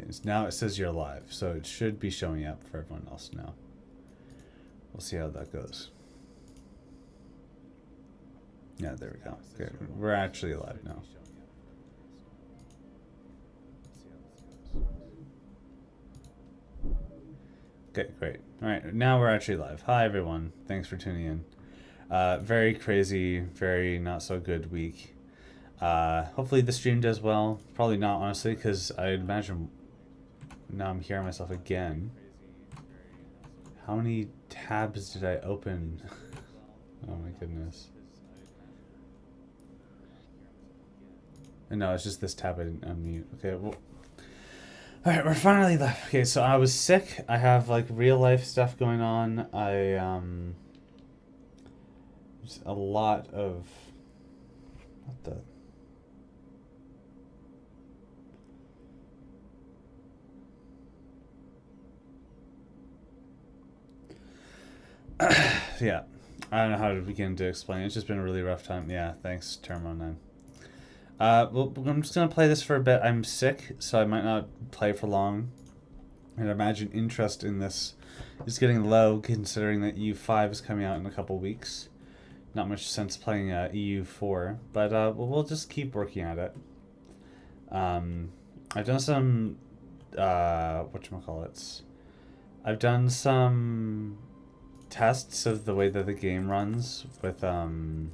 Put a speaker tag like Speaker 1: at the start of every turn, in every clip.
Speaker 1: continues. Now it says you're live, so it should be showing up for everyone else now. We'll see how that goes. Yeah, there we go. Okay, we're actually live now. Okay, great. All right, now we're actually live. Hi, everyone. Thanks for tuning in. Very crazy, very not so good week. Hopefully the stream does well. Probably not, honestly, because I imagine now I'm hearing myself again. How many tabs did I open? Oh my goodness. No, it's just this tab I didn't unmute. Okay, well. Alright, we're finally left. Okay, so I was sick. I have like real life stuff going on. There's a lot of what the yeah. I don't know how to begin to explain. It's just been a really rough time. Yeah, thanks, Termo9. Well, I'm just gonna play this for a bit. I'm sick, so I might not play for long. And I imagine interest in this is getting low, considering that EU5 is coming out in a couple weeks. Not much sense playing EU4, but we'll just keep working at it. I've done some whatchamacallits. I've done some tests of the way that the game runs with the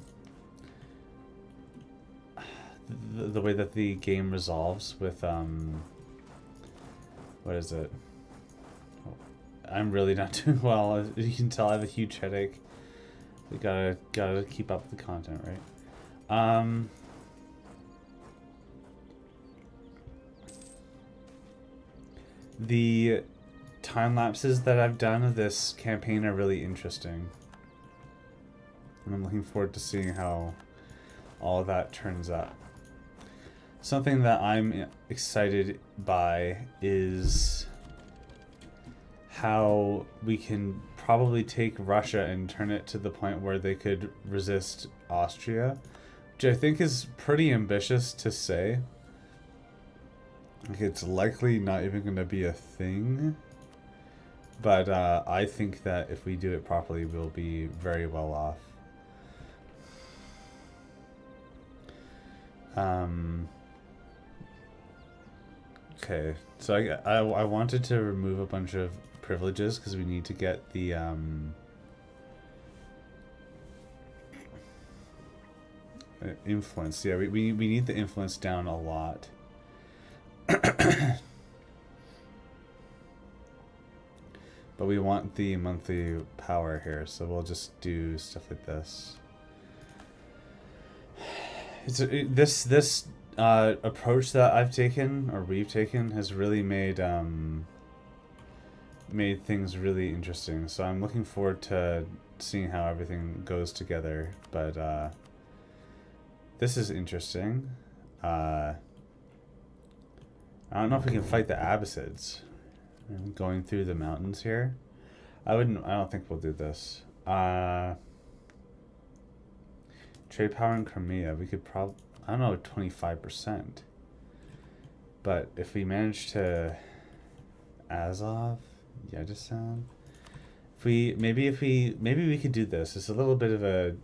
Speaker 1: way that the game resolves with what is it? I'm really not doing well. As you can tell, I have a huge headache. We gotta keep up with the content, right? The time lapses that I've done of this campaign are really interesting, and I'm looking forward to seeing how all of that turns out. Something that I'm excited by is how we can probably take Russia and turn it to the point where they could resist Austria, which I think is pretty ambitious to say. Like, it's likely not even going to be a thing, but I think that if we do it properly, we'll be very well off. Okay, so I wanted to remove a bunch of privileges because we need to get the influence. Yeah, we need the influence down a lot. But we want the monthly power here, so we'll just do stuff like this. This approach that I've taken, or we've taken, has really made things really interesting. So I'm looking forward to seeing how everything goes together. But this is interesting. I don't know if we can fight the Abbasids. Going through the mountains here. I don't think we'll do this. Trade power in Crimea. We could probably, I don't know, 25%. But if we manage to Azov, Yedistan, maybe we could do this. It's a little bit of a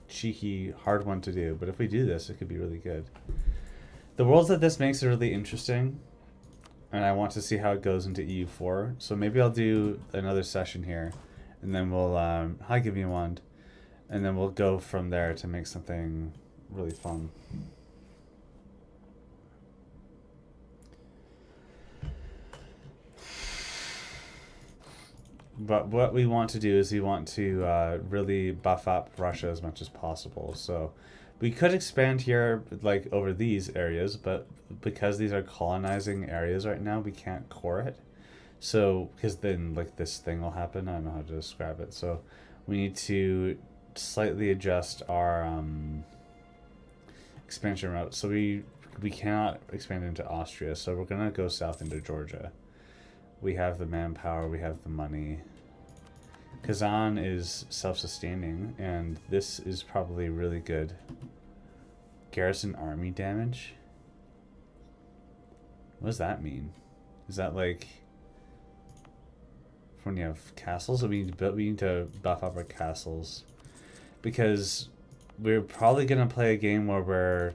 Speaker 1: cheeky, hard one to do, but if we do this, it could be really good. The worlds that this makes are really interesting, and I want to see how it goes into EU4. So maybe I'll do another session here, and then we'll hi, give me a wand, and then we'll go from there to make something really fun. But what we want to do is we want to really buff up Russia as much as possible. So we could expand here, like, over these areas, but because these are colonizing areas right now, we can't core it. So, because then, like, this thing will happen. I don't know how to describe it. So we need to slightly adjust our expansion route. So we cannot expand into Austria. So we're going to go south into Georgia. We have the manpower. We have the money. Kazan is self-sustaining, and this is probably really good. Garrison army damage? What does that mean? Is that like when you have castles? We need to buff up our castles, because we're probably gonna play a game where we're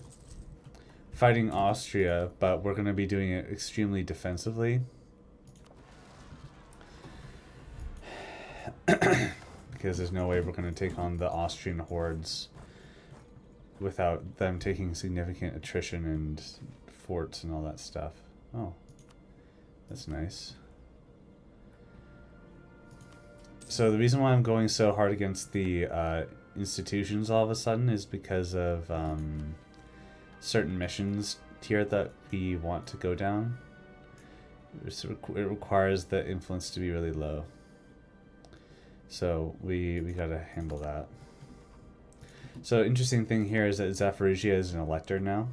Speaker 1: fighting Austria, but we're gonna be doing it extremely defensively. Because there's no way we're gonna take on the Austrian hordes without them taking significant attrition and forts and all that stuff. Oh, that's nice. So the reason why I'm going so hard against the institutions all of a sudden is because of certain missions here that we want to go down. It requires the influence to be really low. So we gotta handle that. So interesting thing here is that Zaporizhia is an elector now,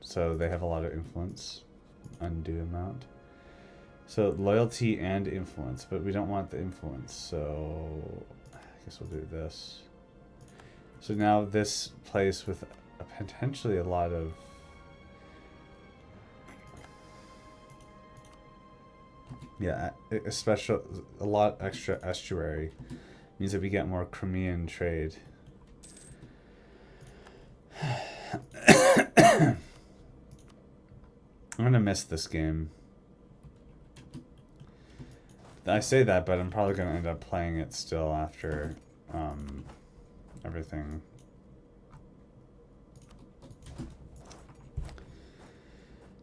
Speaker 1: so they have a lot of influence, undue amount. So loyalty and influence, but we don't want the influence, so I guess we'll do this. So now this place with potentially a lot of a lot extra estuary means that we get more Crimean trade. I'm gonna miss this game. I say that, but I'm probably gonna end up playing it still after everything.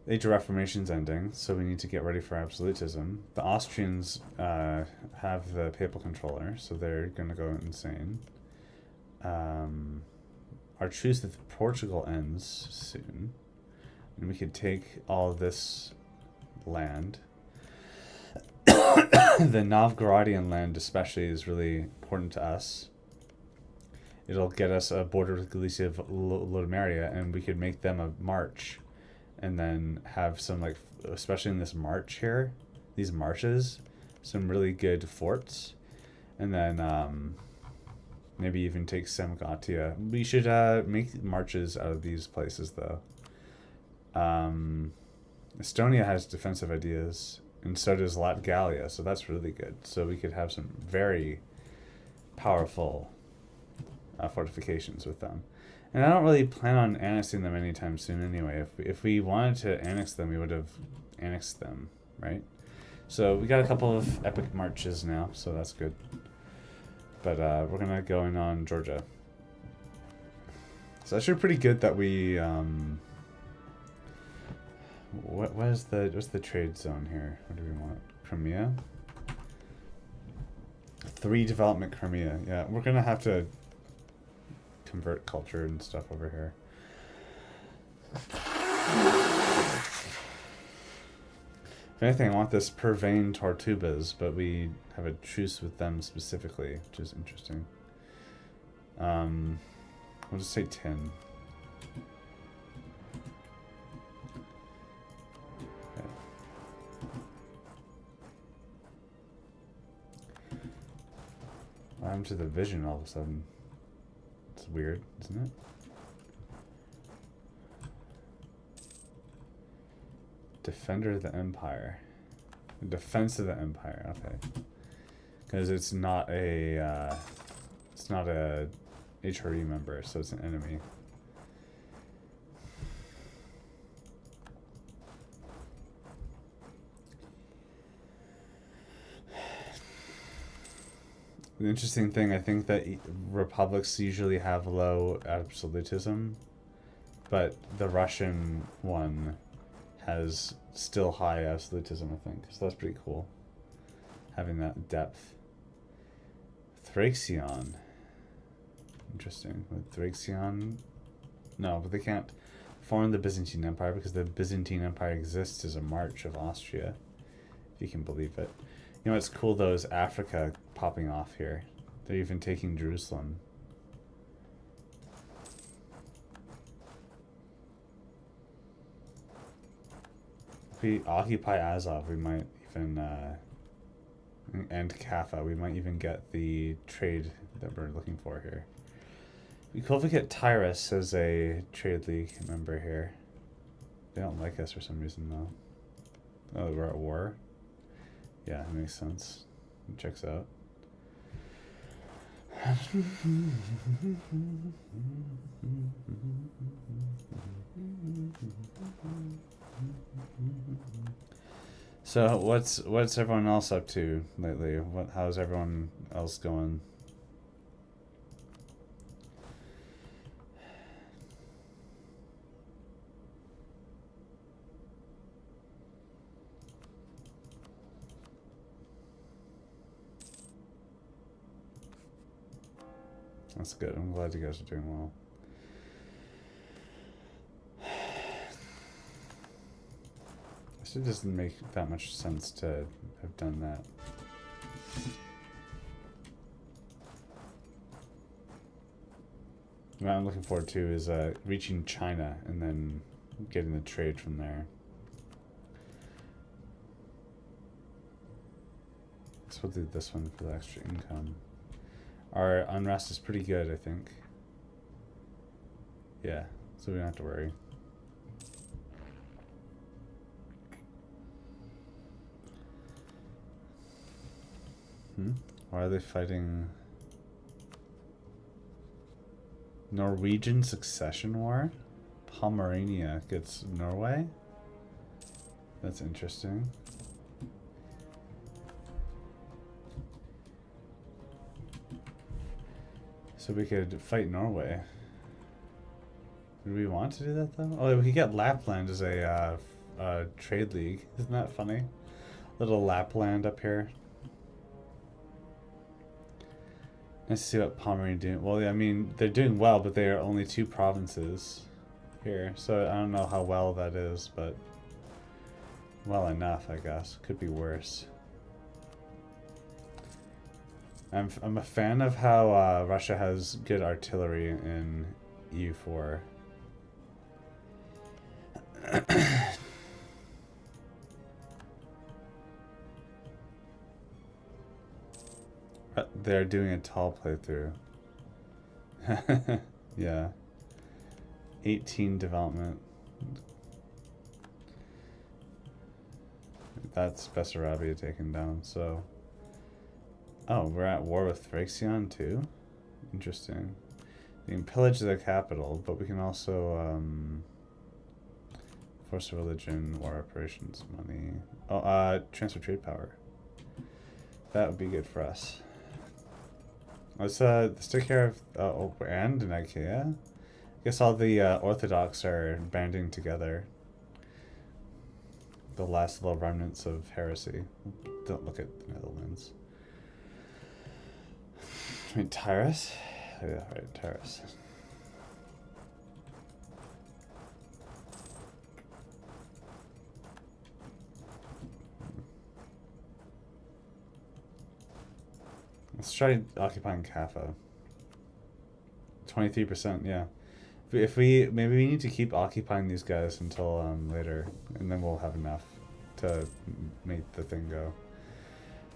Speaker 1: Age of Reformation's ending, so we need to get ready for absolutism. The Austrians have the papal controller, so they're gonna go insane. Our truce with Portugal ends soon, and we could take all of this land. The Novgorodian land especially is really important to us. It'll get us a border with Galicia of Lodomeria, and we could make them a march, and then have some, like, especially in this march here, these marshes, some really good forts, and then maybe even take Semgatia. We should make marches out of these places, though. Estonia has defensive ideas, and so does Latgalia, so that's really good. So we could have some very powerful fortifications with them. And I don't really plan on annexing them anytime soon anyway. If we wanted to annex them, we would have annexed them, right? So we got a couple of epic marches now, so that's good. But we're going to go in on Georgia. So that's actually pretty good that we... what's the trade zone here? What do we want? Crimea? 3 development Crimea. Yeah, we're going to have to convert culture and stuff over here. If anything, I want this Purvane Tortubas, but we have a truce with them specifically, which is interesting. We'll just say 10. Okay. What happened to the vision all of a sudden? It's weird, isn't it? Defender of the Empire. Defense of the Empire, okay. Because it's not a HRE member, so it's an enemy. The interesting thing, I think that republics usually have low absolutism, but the Russian one has still high absolutism, I think. So that's pretty cool, having that depth. Thraxion. Interesting. With Thraxion... No, but they can't form the Byzantine Empire because the Byzantine Empire exists as a march of Austria, if you can believe it. You know what's cool, though, is Africa popping off here. They're even taking Jerusalem. If we occupy Azov, we might even, and Kaffa, we might even get the trade that we're looking for here. We could also get Tyrus as a trade league member here. They don't like us for some reason, though. Oh, we're at war? Yeah, that makes sense. It checks out. So what's everyone else up to lately? How's everyone else going? That's good. I'm glad you guys are doing well. It doesn't make that much sense to have done that. What I'm looking forward to is reaching China and then getting the trade from there. So we'll do this one for the extra income. Our unrest is pretty good, I think. Yeah, so we don't have to worry. Why are they fighting? Norwegian succession war? Pomerania gets Norway? That's interesting. So we could fight Norway. Do we want to do that though? Oh, we could get Lapland as a trade league. Isn't that funny? Little Lapland up here. Let's see what Pomerania doing. Well, I mean, they're doing well, but they are only 2 provinces here. So I don't know how well that is, but well enough, I guess. Could be worse. I'm a fan of how Russia has good artillery in EU4. They're doing a tall playthrough. Yeah. 18 development. That's Bessarabia taken down, so... Oh, we're at war with Thracion too? Interesting. We can pillage their capital, but we can also force a religion, war operations, money. Oh, transfer trade power. That would be good for us. Let's take care of and in IKEA. I guess all the Orthodox are banding together. The last little remnants of heresy. Don't look at the Netherlands. Wait, Tyrus? Yeah, right, Tyrus. Let's try occupying Kaffa. 23%, yeah. If we maybe we need to keep occupying these guys until later, and then we'll have enough to make the thing go.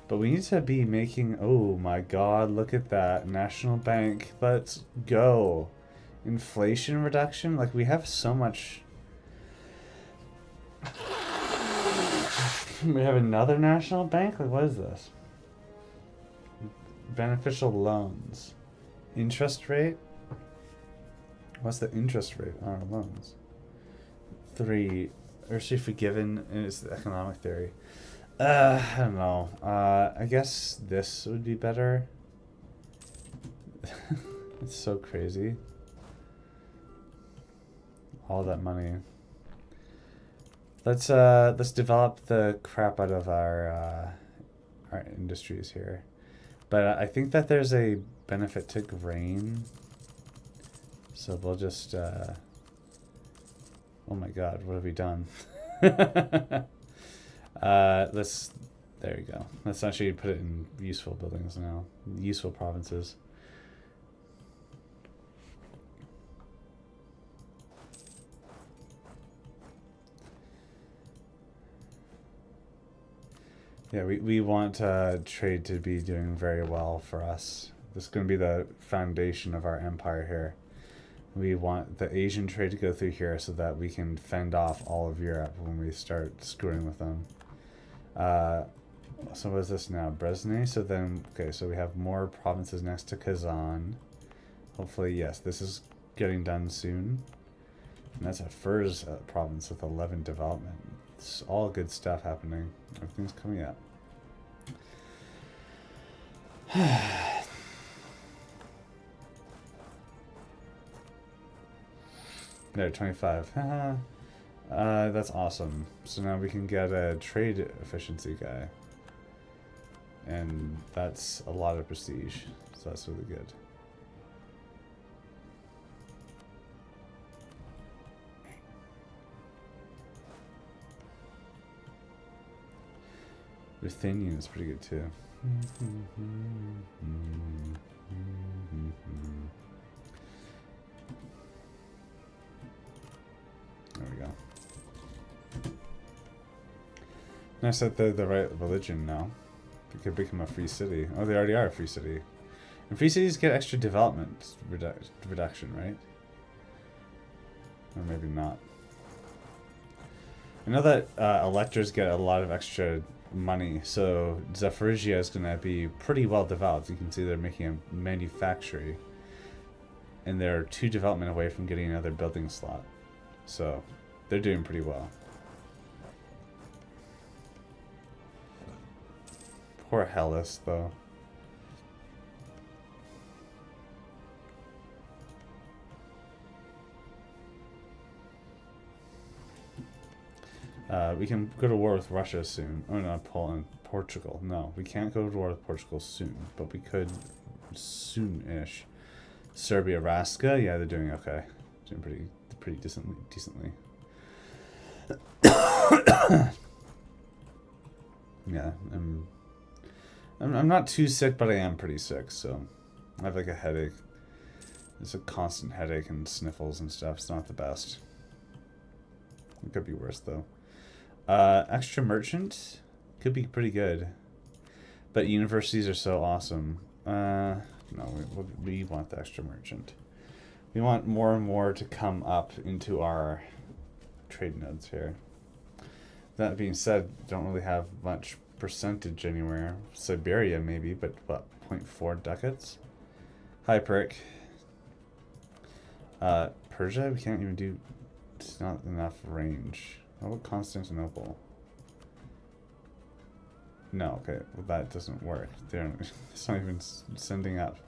Speaker 1: But we need to be making... Oh my god, look at that. National Bank. Let's go. Inflation reduction? Like, we have so much... We have another national bank? Like, what is this? Beneficial loans. Interest rate? What's the interest rate on our loans? 3. Actually forgiven is the economic theory. I don't know. I guess this would be better. It's so crazy. All that money. Let's develop the crap out of our industries here. But I think that there's a benefit to grain. So we'll just oh my god, what have we done? There you go. Let's actually put it in useful buildings now. Useful provinces. Yeah, we want trade to be doing very well for us. This is going to be the foundation of our empire here. We want the Asian trade to go through here so that we can fend off all of Europe when we start screwing with them. So what is this now? Brezhnev? So then, okay, so we have more provinces next to Kazan. Hopefully, yes, this is getting done soon. And that's a Furs province with 11 development. It's all good stuff happening. Everything's coming up. There, 25. That's awesome. So now we can get a trade efficiency guy. And that's a lot of prestige. So that's really good. Ruthenian is pretty good too. There we go. Nice that they're the right religion now. They could become a free city. Oh, they already are a free city. And free cities get extra development reduction, right? Or maybe not. I know that electors get a lot of extra money, so Zaporizhia is going to be pretty well developed. You can see they're making a manufactory, and they're 2 development away from getting another building slot. So they're doing pretty well. Poor Hellas, though. We can go to war with Russia soon. Oh, no, Poland. Portugal. No, we can't go to war with Portugal soon, but we could soon-ish. Serbia, Raska. Yeah, they're doing okay. Doing pretty decently. Yeah, I'm not too sick, but I am pretty sick, so I have like a headache. It's a constant headache and sniffles and stuff. It's not the best. It could be worse though. Extra merchant could be pretty good, but universities are so awesome. No, we want the extra merchant. We want more and more to come up into our trade nodes here. That being said, don't really have much percentage anywhere. Siberia maybe, but what, 0.4 ducats? Hi, Prick. Persia, we can't even do, it's not enough range. How about Constantinople? No, okay, well that doesn't work. It's not even sending up.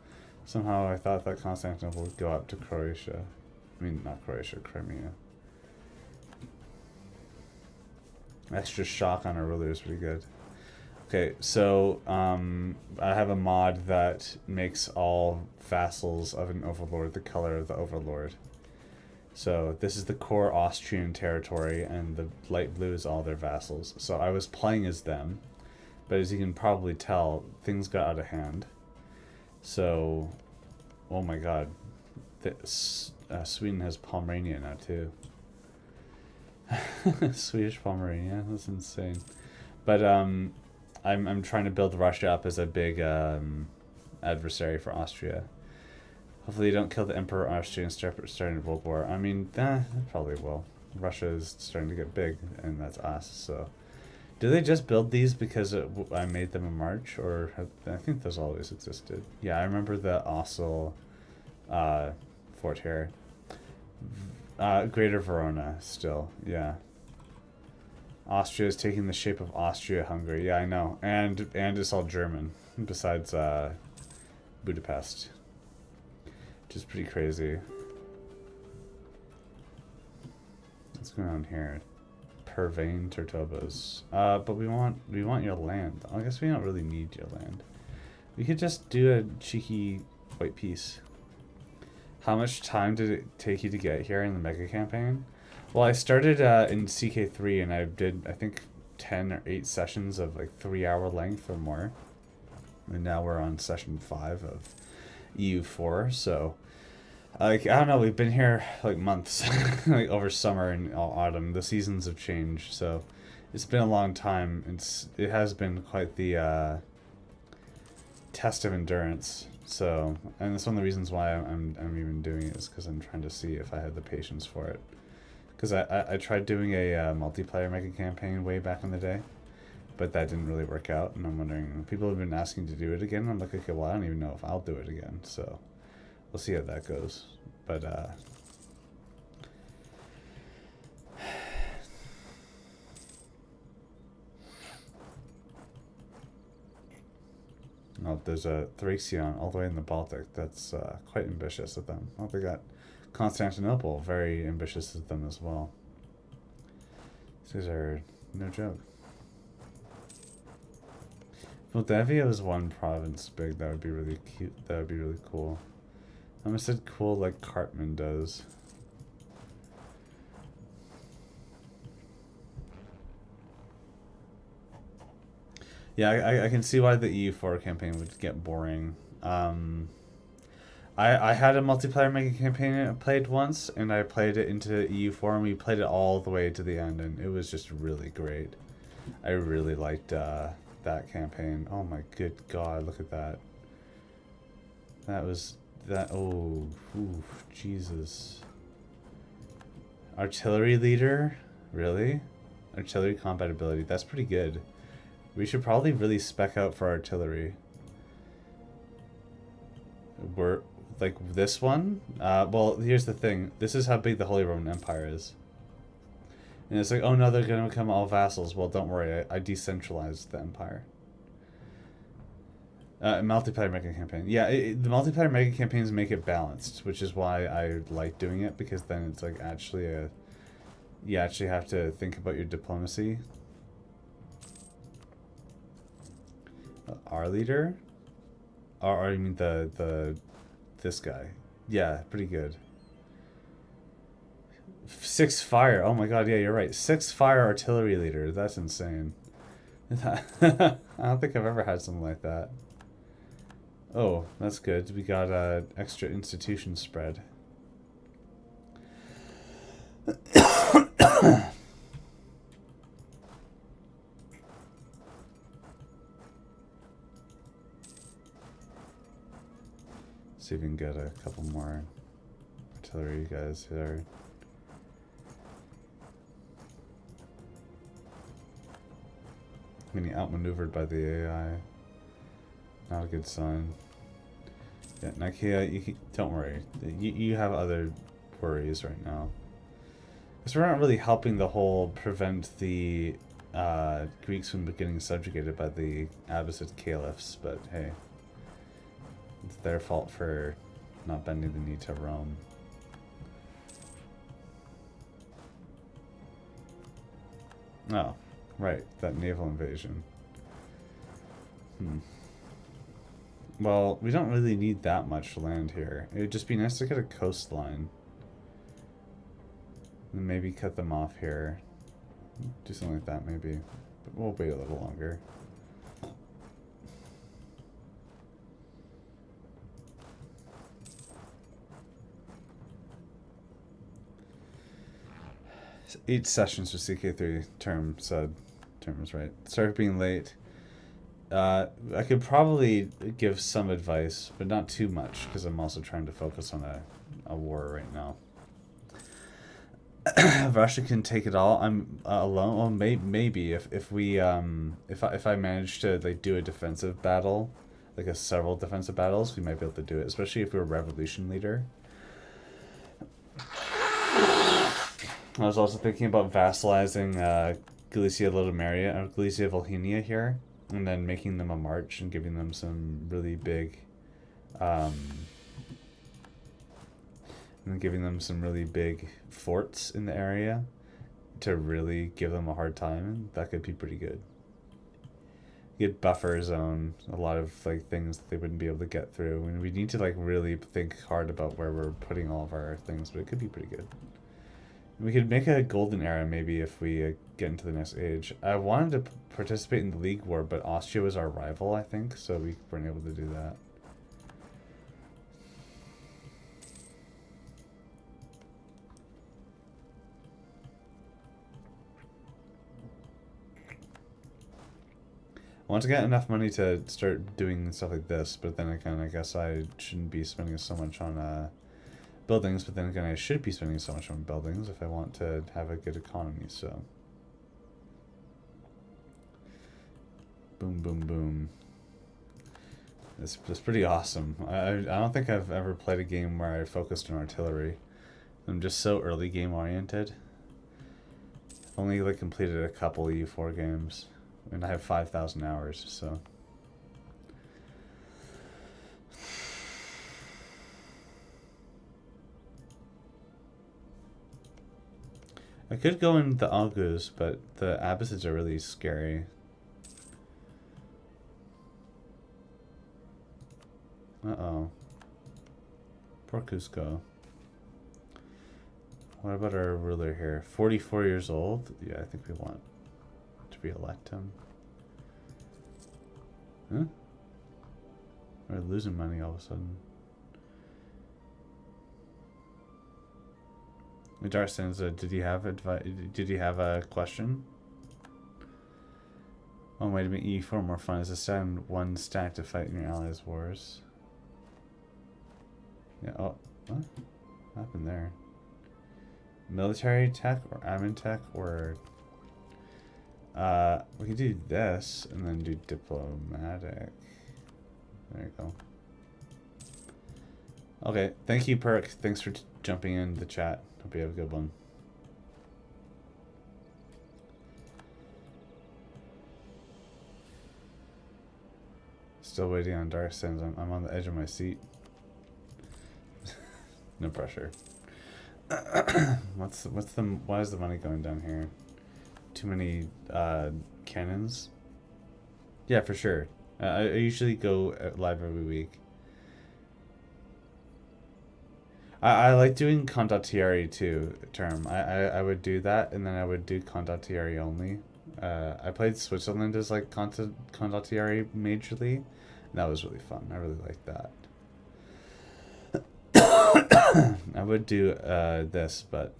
Speaker 1: Somehow I thought that Constantinople would go up to Croatia. I mean, not Croatia, Crimea. Extra shock on our ruler is pretty good. Okay, so I have a mod that makes all vassals of an overlord the color of the overlord. So this is the core Austrian territory, and the light blue is all their vassals. So I was playing as them, but as you can probably tell, things got out of hand. So, oh my god, Sweden has Pomerania now too. Swedish Pomerania, that's insane. But I'm trying to build Russia up as a big adversary for Austria. Hopefully, you don't kill the Emperor Austria and starting a world war. I mean, they probably will. Russia is starting to get big, and that's us. So, do they just build these because I made them in March, or I think those always existed? Yeah, I remember the Ossel fort here. Greater Verona, still, yeah. Austria is taking the shape of Austria-Hungary. Yeah, I know, and it's all German, besides Budapest. Which is pretty crazy. What's going on here? Pervane Tortobas. But we want your land. I guess we don't really need your land. We could just do a cheeky white piece. How much time did it take you to get here in the mega campaign? Well, I started in CK3 and I did, I think, 10 or 8 sessions of like 3-hour length or more. And now we're on session 5 of EU4, so like I don't know, we've been here like months, like over summer and autumn. The seasons have changed, so it's been a long time. It has been quite the test of endurance. So, and that's one of the reasons why I'm even doing it, is because I'm trying to see if I have the patience for it. Because I tried doing a multiplayer mega campaign way back in the day, but that didn't really work out, and I'm wondering, people have been asking to do it again. I'm like, okay, well, I don't even know if I'll do it again, so we'll see how that goes. But oh, there's a Thracian all the way in the Baltic. That's quite ambitious of them. Oh, they got Constantinople, very ambitious of them as well. These are no joke. Moldavia is one province big. That would be really cute. That would be really cool. I almost said cool like Cartman does. Yeah, I can see why the EU4 campaign would get boring. I had a multiplayer mega campaign I played once, and I played it into EU4, and we played it all the way to the end, and it was just really great. I really liked that campaign. Oh my good god, look at that. That was that. Oh, oof, Jesus. Artillery leader, really? Artillery compatibility. That's pretty good. We should probably really spec out for artillery. We're like this one. Well, here's the thing. This is how big the Holy Roman Empire is. And it's like, oh no, they're gonna become all vassals. Well, don't worry, I decentralized the empire. Multiplayer mega campaign. Yeah, the multiplayer mega campaigns make it balanced, which is why I like doing it, because then it's like actually a, you actually have to think about your diplomacy. Our leader, or you mean this guy? Yeah, pretty good. 6 fire. Oh my god, yeah, you're right. 6 fire artillery leader. That's insane. I don't think I've ever had something like that. Oh, that's good. We got extra institution spread. See if we can get a couple more artillery guys here. Getting outmaneuvered by the AI. Not a good sign. Yeah, Nicaea, don't worry. You have other worries right now. Because we're not really helping the whole prevent the Greeks from getting subjugated by the Abbasid caliphs, but hey. It's their fault for not bending the knee to Rome. Oh, right, that naval invasion. Well, we don't really need that much land here. It would just be nice to get a coastline. And maybe cut them off here. Do something like that, maybe. But we'll wait a little longer. So 8 sessions for CK3 term was right. Sorry for being late. I could probably give some advice, but not too much, because I'm also trying to focus on a war right now. Russia can take it all. I'm alone. Well, maybe if I manage to like do a defensive battle, like several defensive battles, we might be able to do it. Especially if we're a revolution leader. I was also thinking about vassalizing Galicia Lodomeria or Galicia Volhynia here, and then making them a march and giving them some really big, forts in the area to really give them a hard time. That could be pretty good. Get buffer zone, a lot of like things that they wouldn't be able to get through, and we need to like really think hard about where we're putting all of our things, but it could be pretty good. We could make a golden era maybe if we get into the next age. I wanted to participate in the League War, but Austria was our rival, I think, so we weren't able to do that. I want to get enough money to start doing stuff like this, but then again, I guess I shouldn't be spending so much on buildings, but then again, I should be spending so much on buildings if I want to have a good economy, so. Boom, boom, boom. It's pretty awesome. I don't think I've ever played a game where I focused on artillery. I'm just so early game oriented. I've only like completed a couple EU4 games, and I have 5,000 hours, so. I could go in the Aargaus, but the Abbasids are really scary. Uh-oh. Poor Cusco. What about our ruler here? 44 years old? Yeah, I think we want to re-elect him. Huh? We're losing money all of a sudden. Darstenza, did you have did you have a question? One way to make EU4 more fun is to send one stack to fight in your allies' wars. Yeah, oh, what happened there? Military tech or admin tech or we can do this and then do diplomatic. There you go. Okay, thank you, Perk. Thanks for jumping in the chat. Hope you have a good one. Still waiting on Dark Sands. I'm on the edge of my seat. No pressure. Why is the money going down here? Too many cannons? Yeah, for sure. I usually go live every week. I like doing Condottieri too, term. I would do that, and then I would do Condottieri only. I played Switzerland as like Condottieri majorly, and that was really fun. I really liked that. I would do this, but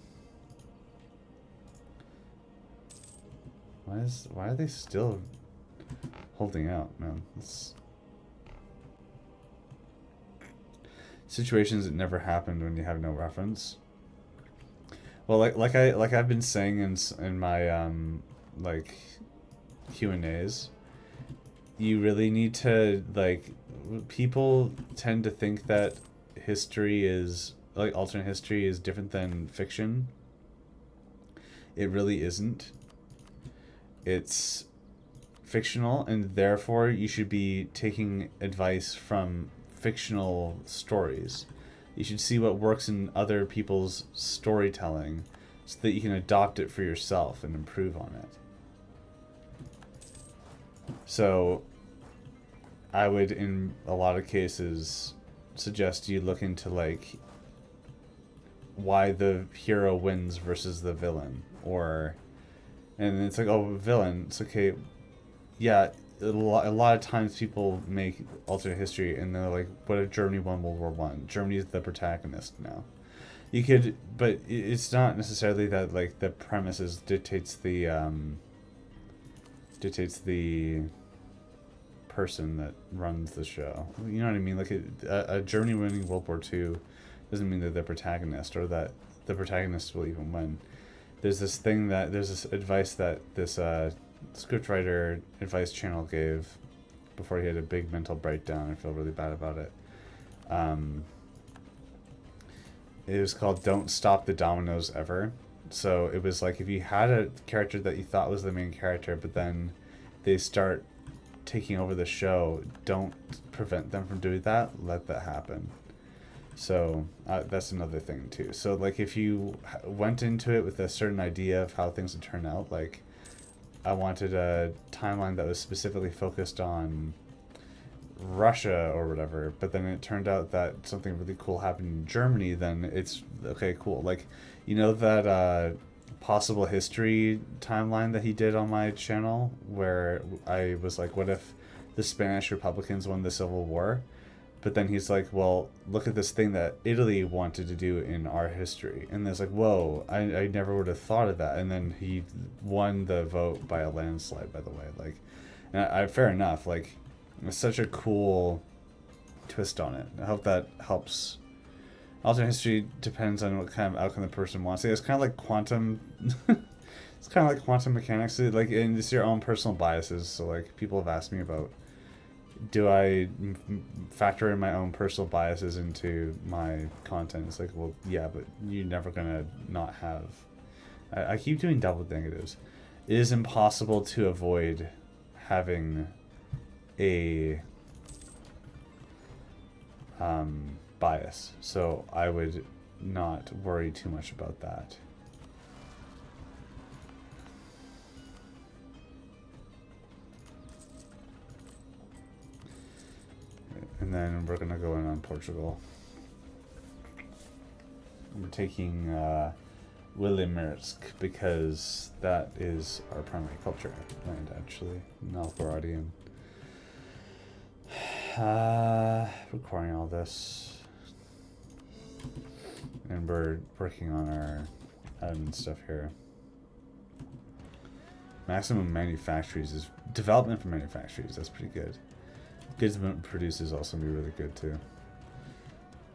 Speaker 1: why are they still holding out, man? It's situations that never happened when you have no reference. Well, like I've been saying in my like Q&As, you really need to, like, people tend to think that history is like alternate history is different than fiction. It really isn't. It's fictional, and therefore you should be taking advice from fictional stories. You should see what works in other people's storytelling so that you can adopt it for yourself and improve on it. So I would, in a lot of cases, suggest you look into like why the hero wins versus the villain, and it's like, oh, villain, it's okay. Yeah, a lot of times people make alternate history and they're like, what if Germany won World War One? Germany is the protagonist now. You could, but it's not necessarily that, like, the premises dictates the person that runs the show. You know what I mean? Like a Germany winning World War II doesn't mean that they're protagonist or that the protagonist will even win. There's this advice that this scriptwriter advice channel gave before he had a big mental breakdown. I feel really bad about it. It was called "Don't Stop the Dominoes Ever." So it was like, if you had a character that you thought was the main character, but then they start taking over the show, don't prevent them from doing that. Let that happen. So that's another thing too. So like, if you went into it with a certain idea of how things would turn out, like I wanted a timeline that was specifically focused on Russia or whatever, but then it turned out that something really cool happened in Germany, then it's okay, cool. Like, you know that possible history timeline that he did on my channel where I was like, what if the Spanish Republicans won the Civil War? But then he's like, well, look at this thing that Italy wanted to do in our history. And there's like, whoa, I never would have thought of that. And then he won the vote by a landslide, by the way. Like, and fair enough. Like, it's such a cool twist on it. I hope that helps. Alternate history depends on what kind of outcome the person wants. It's kind of like quantum It's kind of like quantum mechanics, like, and it's your own personal biases. So, like, people have asked me about, do I factor in my own personal biases into my content? It's like, well, yeah, but you're never gonna not have. I keep doing double negatives. It is impossible to avoid having a bias, so I would not worry too much about that. And then we're gonna go in on Portugal. We're taking Willimirsk because that is our primary culture land, actually. Novgorodian. Recording all this. And we're working on our admin stuff here. Maximum manufactories is development for manufactories. That's pretty good. Goods produced is also be really good too.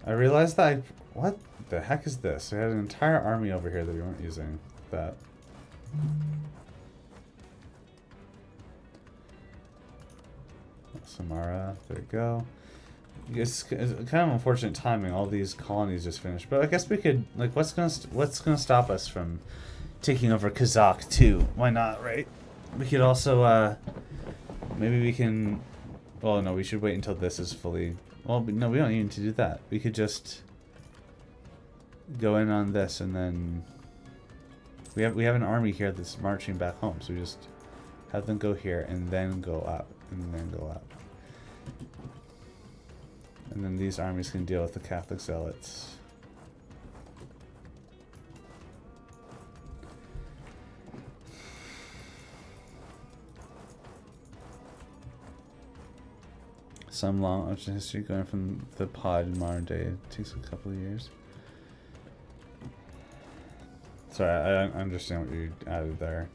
Speaker 1: I realized that what the heck is this? We had an entire army over here that we weren't using. That. Samara, there you go. It's kind of unfortunate timing. All these colonies just finished, but I guess we could, like, what's gonna stop us from taking over Kazakh too? Why not, right? We could also maybe we can. Well, no, we should wait until this is fully. Well, no, we don't even need to do that. We could just go in on this, and then we have an army here that's marching back home. So we just have them go here, and then go up, and then go up. And then these armies can deal with the Catholic zealots. Some long ancient history going from the pod in modern day. It takes a couple of years. Sorry, I understand what you added there.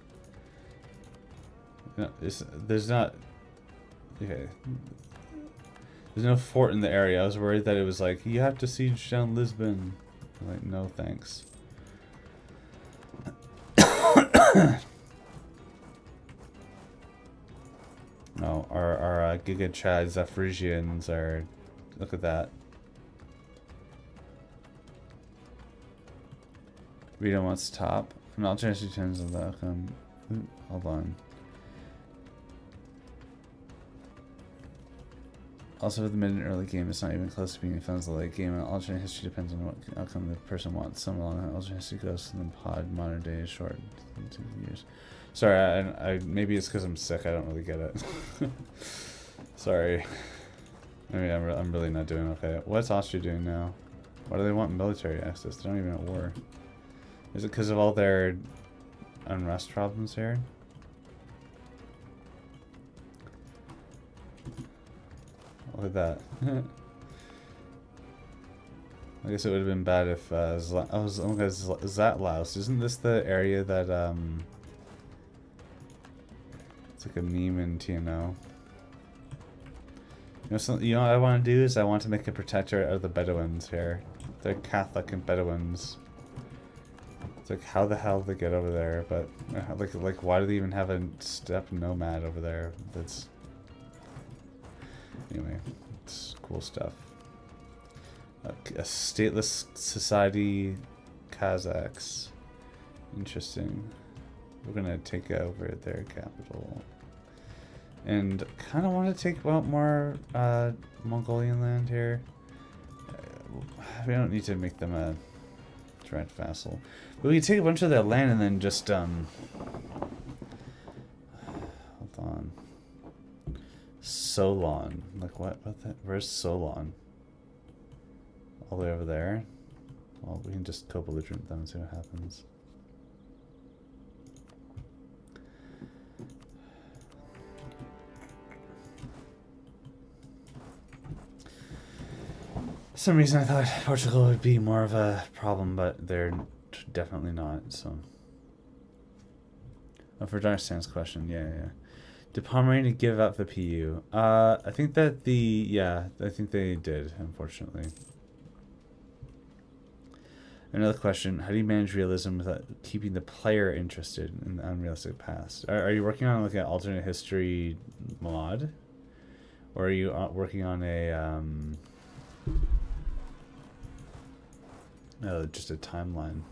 Speaker 1: No, there's not. Okay. There's no fort in the area. I was worried that it was like, you have to siege down Lisbon. I'm like, no thanks. No, our Giga Chad Zaphrygians are. Look at that. Rita wants top. An alternative turns of the outcome. Hold on. Also, for the mid and early game, it's not even close to being a fun as the late game, and alternate history depends on what outcome the person wants. Some along alternate history goes to the pod. Modern day is short, 2 years. Sorry, I maybe it's because I'm sick. I don't really get it. Sorry. Maybe I'm really not doing okay. What's Austria doing now? Why do they want military access? They're not even at war. Is it because of all their unrest problems here? Look at that. I guess it would have been bad if Zatlaus. Isn't this the area that it's like a meme in TNO? You know what I want to do is I want to make a protectorate of the Bedouins here. They're Catholic and Bedouins. It's like, how the hell did they get over there? But like why do they even have a steppe nomad over there? That's anyway, it's cool stuff. A stateless society, Kazakhs. Interesting. We're gonna take over their capital. And kind of want to take out more Mongolian land here. We don't need to make them a direct vassal. But we can take a bunch of their land and then just, hold on. Solon. Like what the, where's Solon? All the way over there? Well, we can just co-belligerent them and see what happens. For some reason I thought Portugal would be more of a problem, but they're definitely not, so. Oh, for Darstan's question, yeah. Did Pomerania give up the PU? I think that I think they did, unfortunately. Another question: how do you manage realism without keeping the player interested in the unrealistic past? Are you working on like an alternate history mod, or are you working on a just a timeline?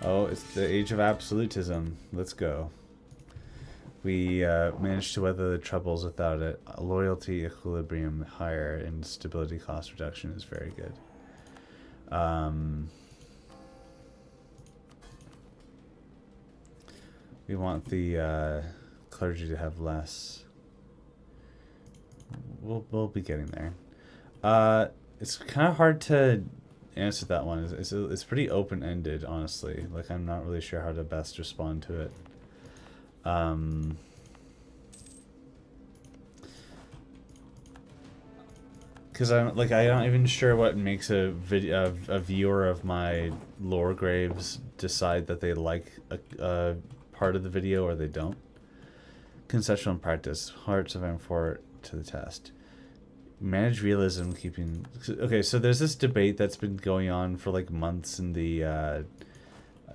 Speaker 1: Oh, it's the age of absolutism. Let's go. We managed to weather the troubles without it. Loyalty, equilibrium higher, and stability cost reduction is very good. We want the clergy to have less. We'll be getting there. It's kind of hard to answer that one. It's pretty open ended, honestly. Like I'm not really sure how to best respond to it. Because I'm not even sure what makes a viewer of my lore graves decide that they like a part of the video or they don't. Conceptual and practice. Hearts of M4 to the test. Manage realism, keeping... Okay, so there's this debate that's been going on for like months in the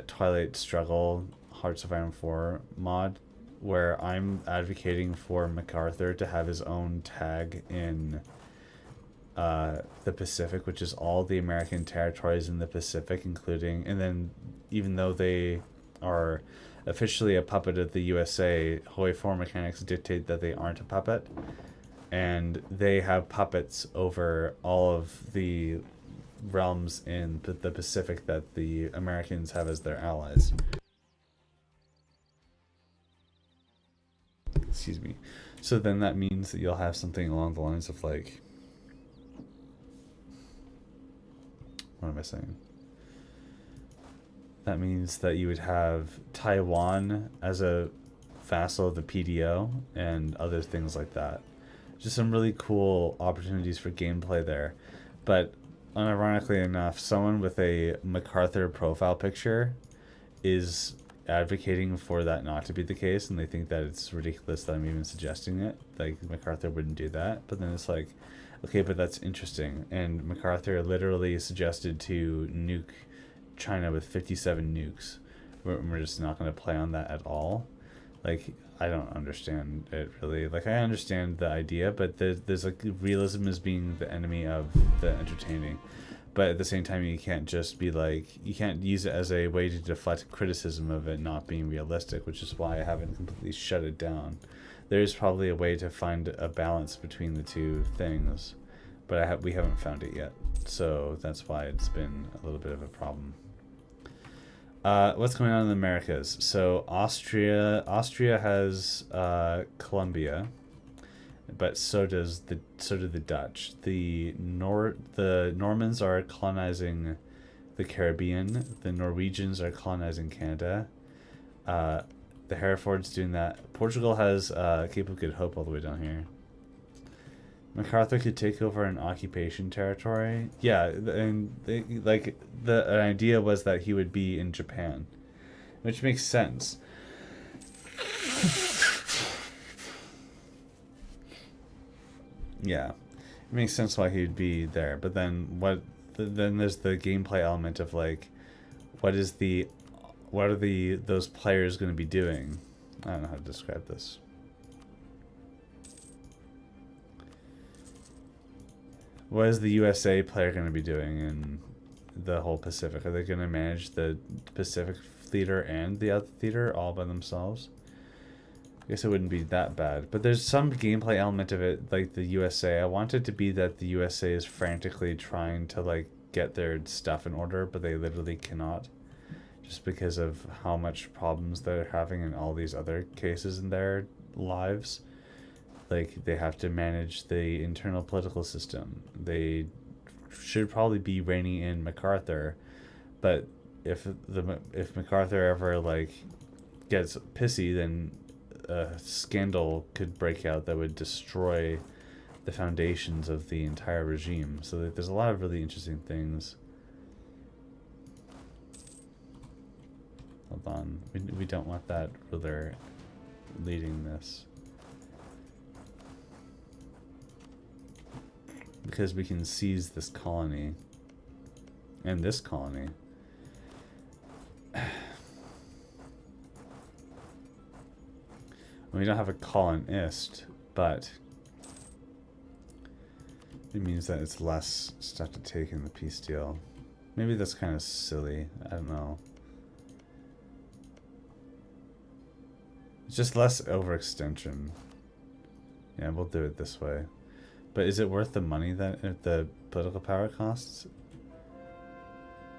Speaker 1: Twilight Struggle Hearts of Iron 4 mod, where I'm advocating for MacArthur to have his own tag in the Pacific, which is all the American territories in the Pacific, including... And then, even though they are officially a puppet of the USA, Hoi 4 mechanics dictate that they aren't a puppet. And they have puppets over all of the realms in the Pacific that the Americans have as their allies. Excuse me. So then that means that you'll have something along the lines of like... What am I saying? That means that you would have Taiwan as a vassal of the PDO and other things like that. Just some really cool opportunities for gameplay there. But unironically enough, someone with a MacArthur profile picture is advocating for that not to be the case, and they think that it's ridiculous that I'm even suggesting it. Like, MacArthur wouldn't do that. But then it's like, okay, but that's interesting. And MacArthur literally suggested to nuke China with 57 nukes. We're just not going to play on that at all. Like, I don't understand it really. Like, I understand the idea, but there's like realism as being the enemy of the entertaining. But at the same time, you can't just be like, you can't use it as a way to deflect criticism of it not being realistic, which is why I haven't completely shut it down. There's probably a way to find a balance between the two things, but we haven't found it yet. So that's why it's been a little bit of a problem. What's going on in the Americas? So Austria has Colombia, but so do the Dutch. The Normans are colonizing the Caribbean. The Norwegians are colonizing Canada. The Hereford's doing that. Portugal has Cape of Good Hope all the way down here. MacArthur could take over an occupation territory. Yeah, and an idea was that he would be in Japan, which makes sense. Yeah, it makes sense why he'd be there. But then then there's the gameplay element of like, what are those players going to be doing? I don't know how to describe this. What is the USA player going to be doing in the whole Pacific? Are they going to manage the Pacific theater and the other theater all by themselves? I guess it wouldn't be that bad. But there's some gameplay element of it, like the USA. I want it to be that the USA is frantically trying to like get their stuff in order, but they literally cannot. Just because of how much problems they're having in all these other cases in their lives. Like, they have to manage the internal political system. They should probably be reining in MacArthur, but if MacArthur ever like gets pissy, then a scandal could break out that would destroy the foundations of the entire regime. So there's a lot of really interesting things. Hold on, we don't want that ruler leading this. Because we can seize this colony and this colony. We don't have a colonist, but it means that it's less stuff to take in the peace deal. Maybe that's kind of silly. I don't know. It's just less overextension. Yeah, we'll do it this way. But is it worth the money that the political power costs?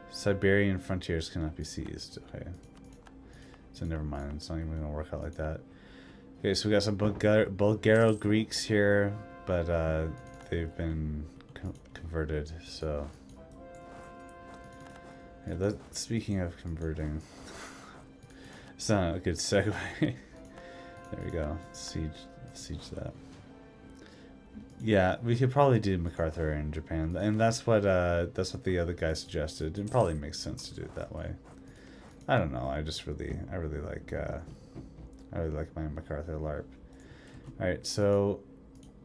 Speaker 1: Siberian frontiers cannot be seized. Okay. So never mind. It's not even going to work out like that. Okay, so we got some Bulgaro-Greeks here, but they've been converted, so... Yeah, speaking of converting... It's not a good segue. There we go. Siege that. Yeah, we could probably do MacArthur in Japan, and that's what the other guy suggested. It probably makes sense to do it that way. I don't know. I really like my MacArthur LARP. All right, so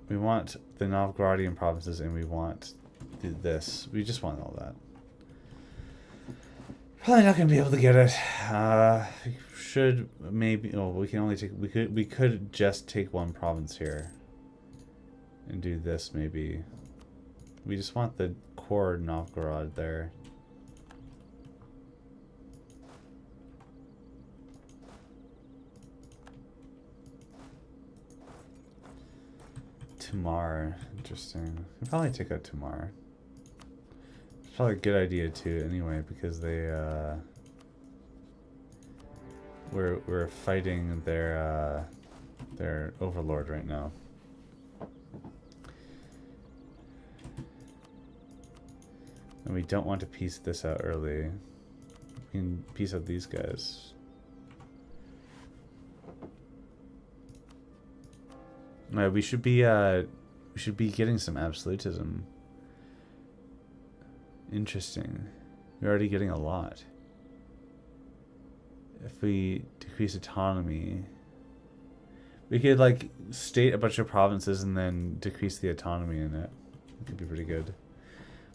Speaker 1: we want the Novgorodian provinces, and we want this. We just want all that. Probably not gonna be able to get it. We should maybe. Oh, we can only take. We could just take one province here. And do this maybe. We just want the core Novgorod there. Tamar, interesting. We'll probably take out Tamar. It's probably a good idea too, anyway, because they we're fighting their overlord right now. And we don't want to piece this out early. We can piece out these guys. We should be getting some absolutism. Interesting. We're already getting a lot. If we decrease autonomy, we could like state a bunch of provinces and then decrease the autonomy in it. It could be pretty good.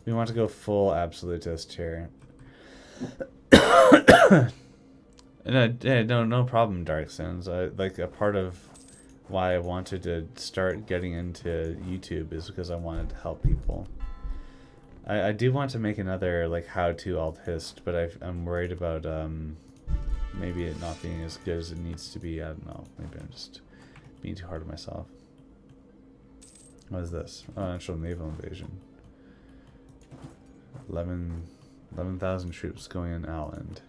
Speaker 1: We want to go full absolutist here. No problem, Dark Sins. Like a part of why I wanted to start getting into YouTube is because I wanted to help people. I do want to make another like how-to alt-hist, but I'm worried about maybe it not being as good as it needs to be. I don't know. Maybe I'm just being too hard on myself. What is this? Oh, actual naval invasion. 11,000 troops going in Outland.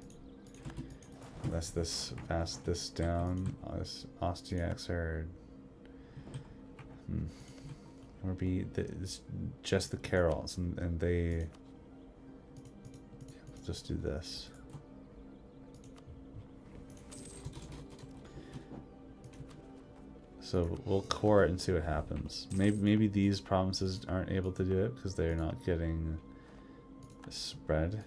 Speaker 1: Let's pass this down. Austriacs are... It's just the Carols, and they... We'll just do this. So we'll core it and see what happens. Maybe these provinces aren't able to do it because they're not getting... spread.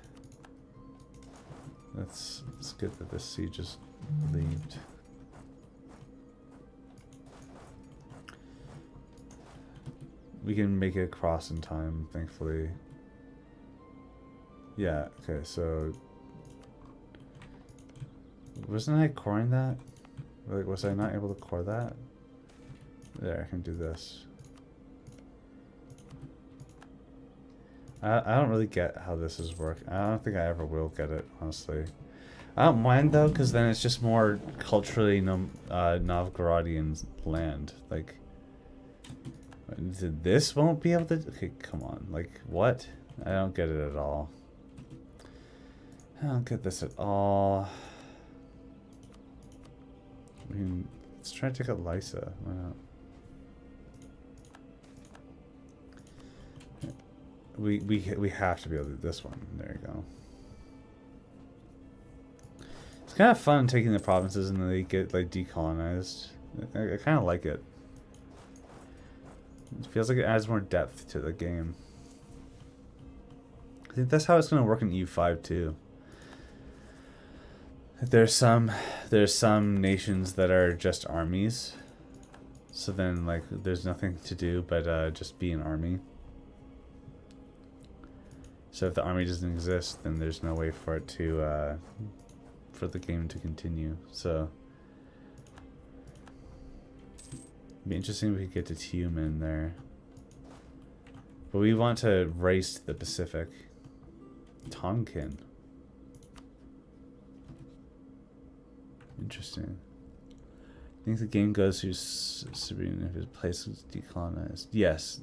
Speaker 1: It's good that this siege is relieved. We can make it across in time, thankfully. Yeah, okay, so... Wasn't I coring that? Like, was I not able to core that? There, I can do this. I don't really get how this is working. I don't think I ever will get it, honestly. I don't mind, though, because then it's just more culturally Novgorodian land. Like, this won't be able to... Okay, come on. Like, what? I don't get it at all. I don't get this at all. I mean, let's try to take out Lysa. Why not? We have to be able to do this one. There you go. It's kind of fun taking the provinces and then they get like decolonized. I kind of like it. It feels like it adds more depth to the game. I think that's how it's going to work in EU5 too. There's some nations that are just armies. So then like there's nothing to do but just be an army. So if the army doesn't exist, then there's no way for it to, for the game to continue. So It'd be interesting if we could get to Tiumen there. But we want to race to the Pacific. Tonkin. Interesting. I think the game goes through Serene if his place is decolonized. Yes,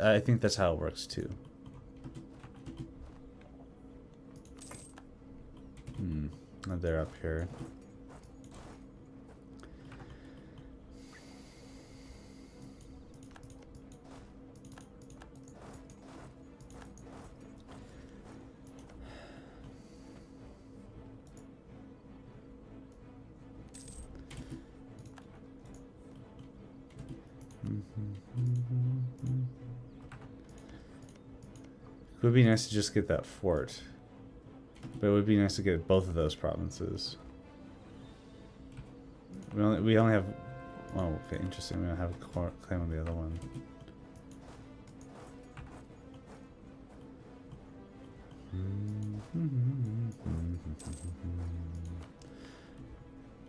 Speaker 1: I think that's how it works too. They're up here. It would be nice to just get that fort. But it would be nice to get both of those provinces. We only have... Oh, okay, interesting. We don't have a claim on the other one.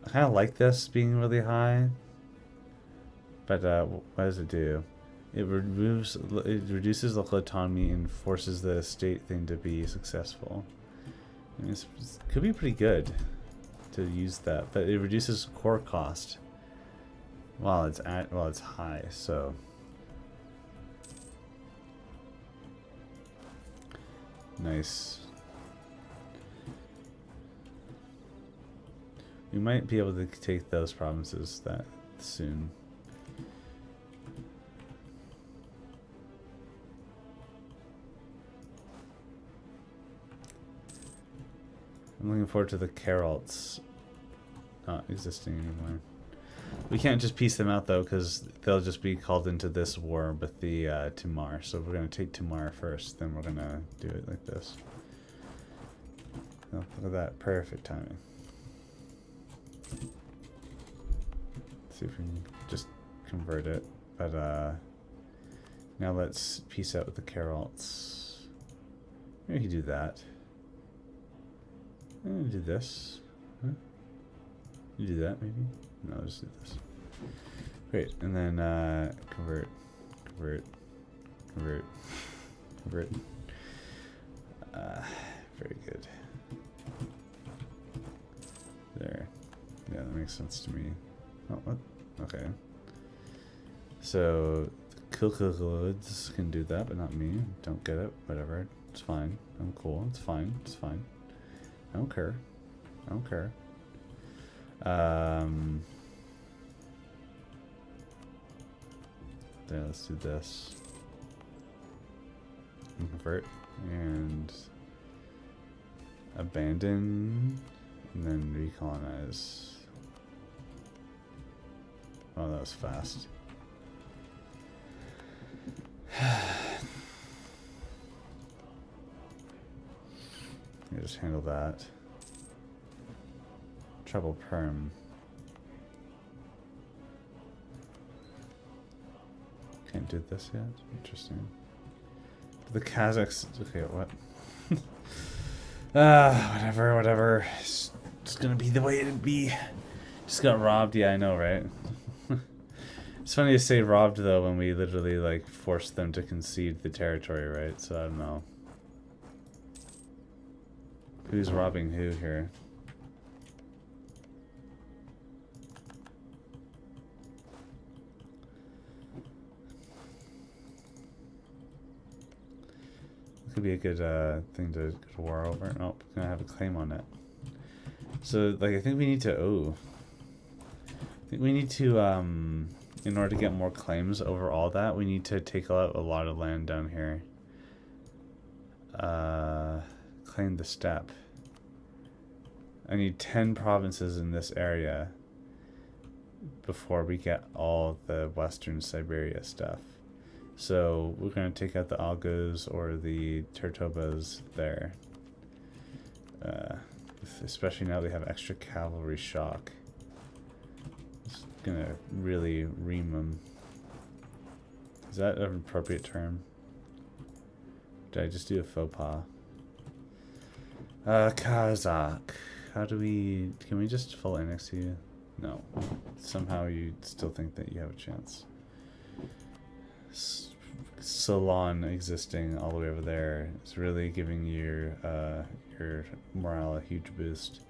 Speaker 1: I kind of like this being really high. But what does it do? It reduces local autonomy and forces the state thing to be successful. I mean, it could be pretty good to use that, but it reduces core cost while it's high. So nice. We might be able to take those provinces that soon. I'm looking forward to the Carolts not existing anymore. We can't just piece them out though, because they'll just be called into this war with the Timar. So we're going to take Timar first, then we're going to do it like this. Oh, look at that, perfect timing. Let's see if we can just convert it. But now let's piece out with the Carolts. Maybe we can do that. Do this. Huh? You do that, maybe? No, just do this. Great, and then convert. Very good. There. Yeah, that makes sense to me. Oh, what? Okay. So, the Kilkaloids can do that, but not me. Don't get it. Whatever. It's fine. I'm cool. It's fine. It's fine. I don't care. I don't care. There, let's do this. Convert and abandon and then recolonize. Oh, that was fast. You just handle that. Treble perm. Can't do this yet. Interesting. The Kazakhs. Okay, what? Whatever. It's just gonna be the way it'd be. Just got robbed. Yeah, I know, right? It's funny to say robbed though when we literally like forced them to concede the territory, right? So I don't know. Who's robbing who here? Could be a good thing to go to war over. Nope, gonna have a claim on it. So, like, I think we need to. I think we need to. In order to get more claims over all that, we need to take out a lot of land down here. Claim the steppe. I need 10 provinces in this area before we get all the Western Siberia stuff. So we're going to take out the Algos or the Tertobas there. Especially now they have extra cavalry shock. It's going to really ream them. Is that an appropriate term? Did I just do a faux pas? Kazakh. How do we... Can we just full annex you? No. Somehow you still think that you have a chance. Salon existing all the way over there is really giving your morale a huge boost.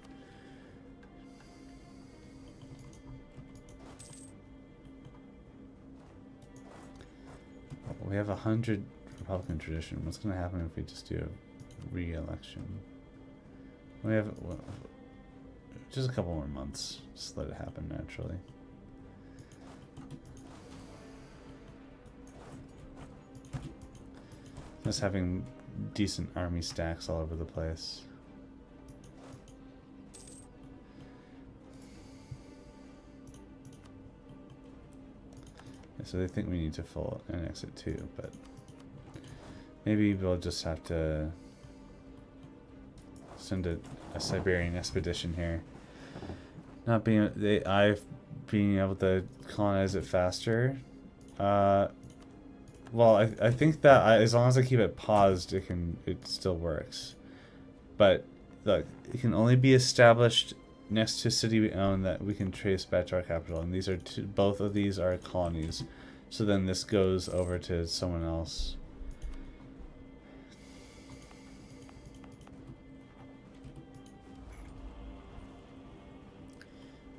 Speaker 1: We have 100 Republican tradition. What's going to happen if we just do a re-election? We have just a couple more months. Just let it happen naturally. Just having decent army stacks all over the place. So they think we need to full annex it too, but maybe we'll just have to send a Siberian expedition here. Not being being able to colonize it faster. Well, I think that as long as I keep it paused, it still works. But look, it can only be established next to a city we own that we can trace back to our capital, and these are both of these are colonies. So then this goes over to someone else.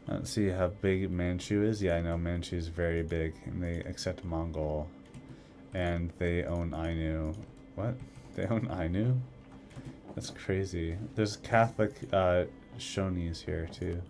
Speaker 1: Let's see how big Manchu is. Yeah, I know Manchu is very big, and they accept Mongol, and they own Ainu. What? They own Ainu? That's crazy. There's Catholic Shonis here too.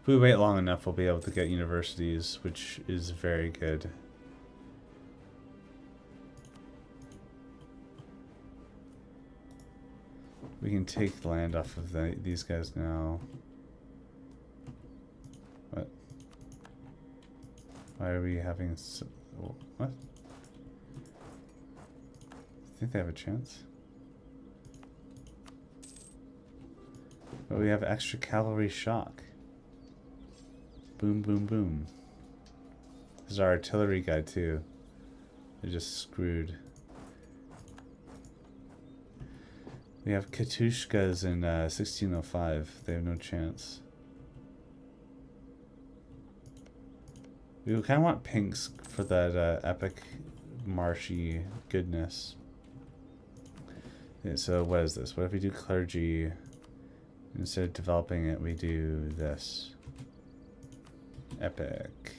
Speaker 1: If we wait long enough, we'll be able to get universities, which is very good. We can take land off of these guys now. What? Why are we having... what? I think they have a chance. But we have extra cavalry shock. Boom, boom, boom. This is our artillery guy too. They're just screwed. We have Katushkas in 1605. They have no chance. We kind of want pinks for that epic marshy goodness. Yeah, so what is this? What if we do clergy? Instead of developing it, we do this. Epic.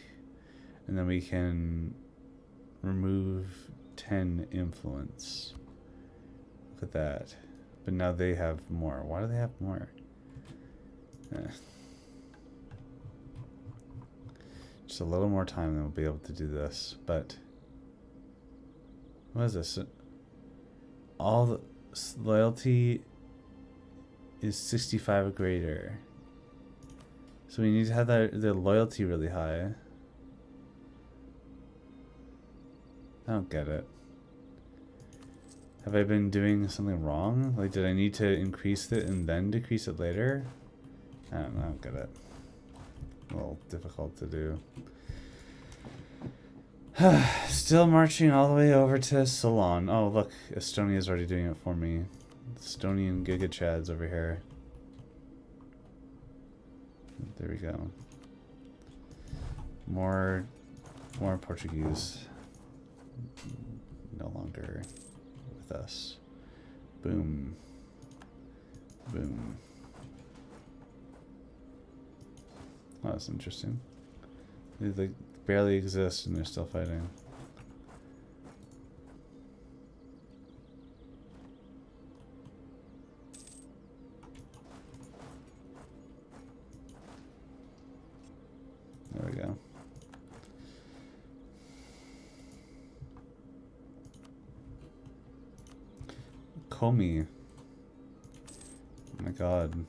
Speaker 1: And then we can remove 10 influence. Look at that. But now they have more. Why do they have more? Just a little more time and we'll be able to do this. But what is this? All the loyalty is 65 or greater. So we need to have the loyalty really high. I don't get it. Have I been doing something wrong? Like, did I need to increase it and then decrease it later? I don't get it. A little difficult to do. Still marching all the way over to Ceylon. Oh, look, Estonia's already doing it for me. Estonian Giga Chads over here. There we go. More Portuguese. No longer with us. Boom. Boom. Oh, that's interesting. They barely exist and they're still fighting. There we go. Komi. Oh my god.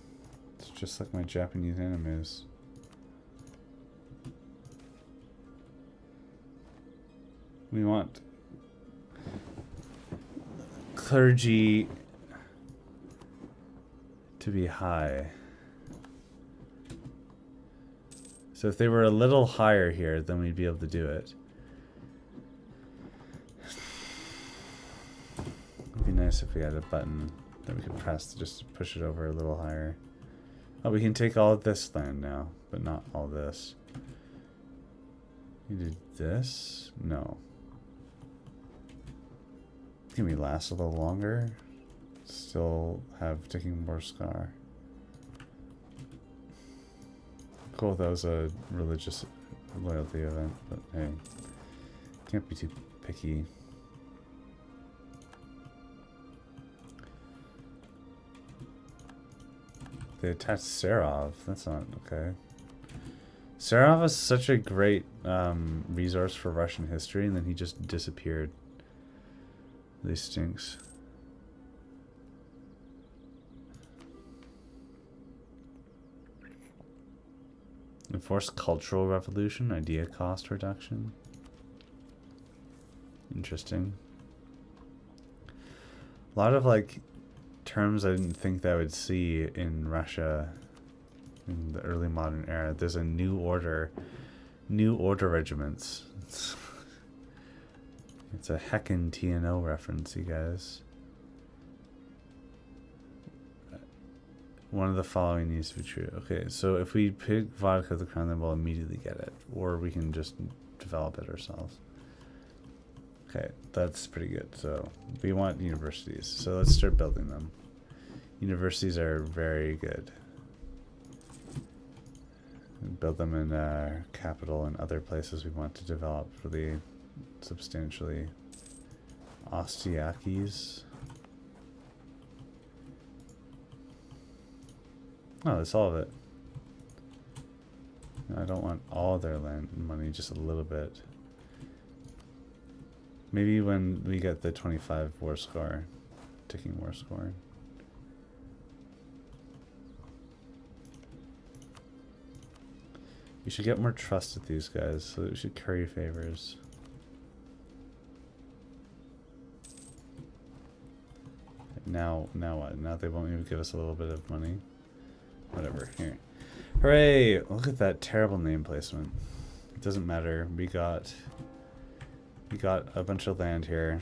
Speaker 1: It's just like my Japanese animes. We want clergy to be high. So if they were a little higher here, then we'd be able to do it. It'd be nice if we had a button that we could press to just push it over a little higher. Oh, we can take all of this land now, but not all this. You do this? No. Can we last a little longer? Still have ticking more scar. Cool, that was a religious loyalty event, but hey, can't be too picky. They attacked Serov. That's not okay. Serov is such a great resource for Russian history, and then he just disappeared. Really stinks. Enforce cultural revolution, idea cost reduction. Interesting. A lot of like terms I didn't think that I would see in Russia in the early modern era. There's a new order regiments. It's a heckin' TNO reference, you guys. One of the following needs to be true. Okay, so if we pick vodka of the crown, then we'll immediately get it. Or we can just develop it ourselves. Okay, that's pretty good. So we want universities. So let's start building them. Universities are very good. Build them in our capital and other places we want to develop really substantially. Ostiakis. Oh, that's all of it. I don't want all their land money, just a little bit. Maybe when we get the 25 war score, ticking war score. We should get more trust with these guys, so we should curry favors. Now what? Now they won't even give us a little bit of money. Whatever. Here. Hooray! Look at that terrible name placement. It doesn't matter. We got a bunch of land here.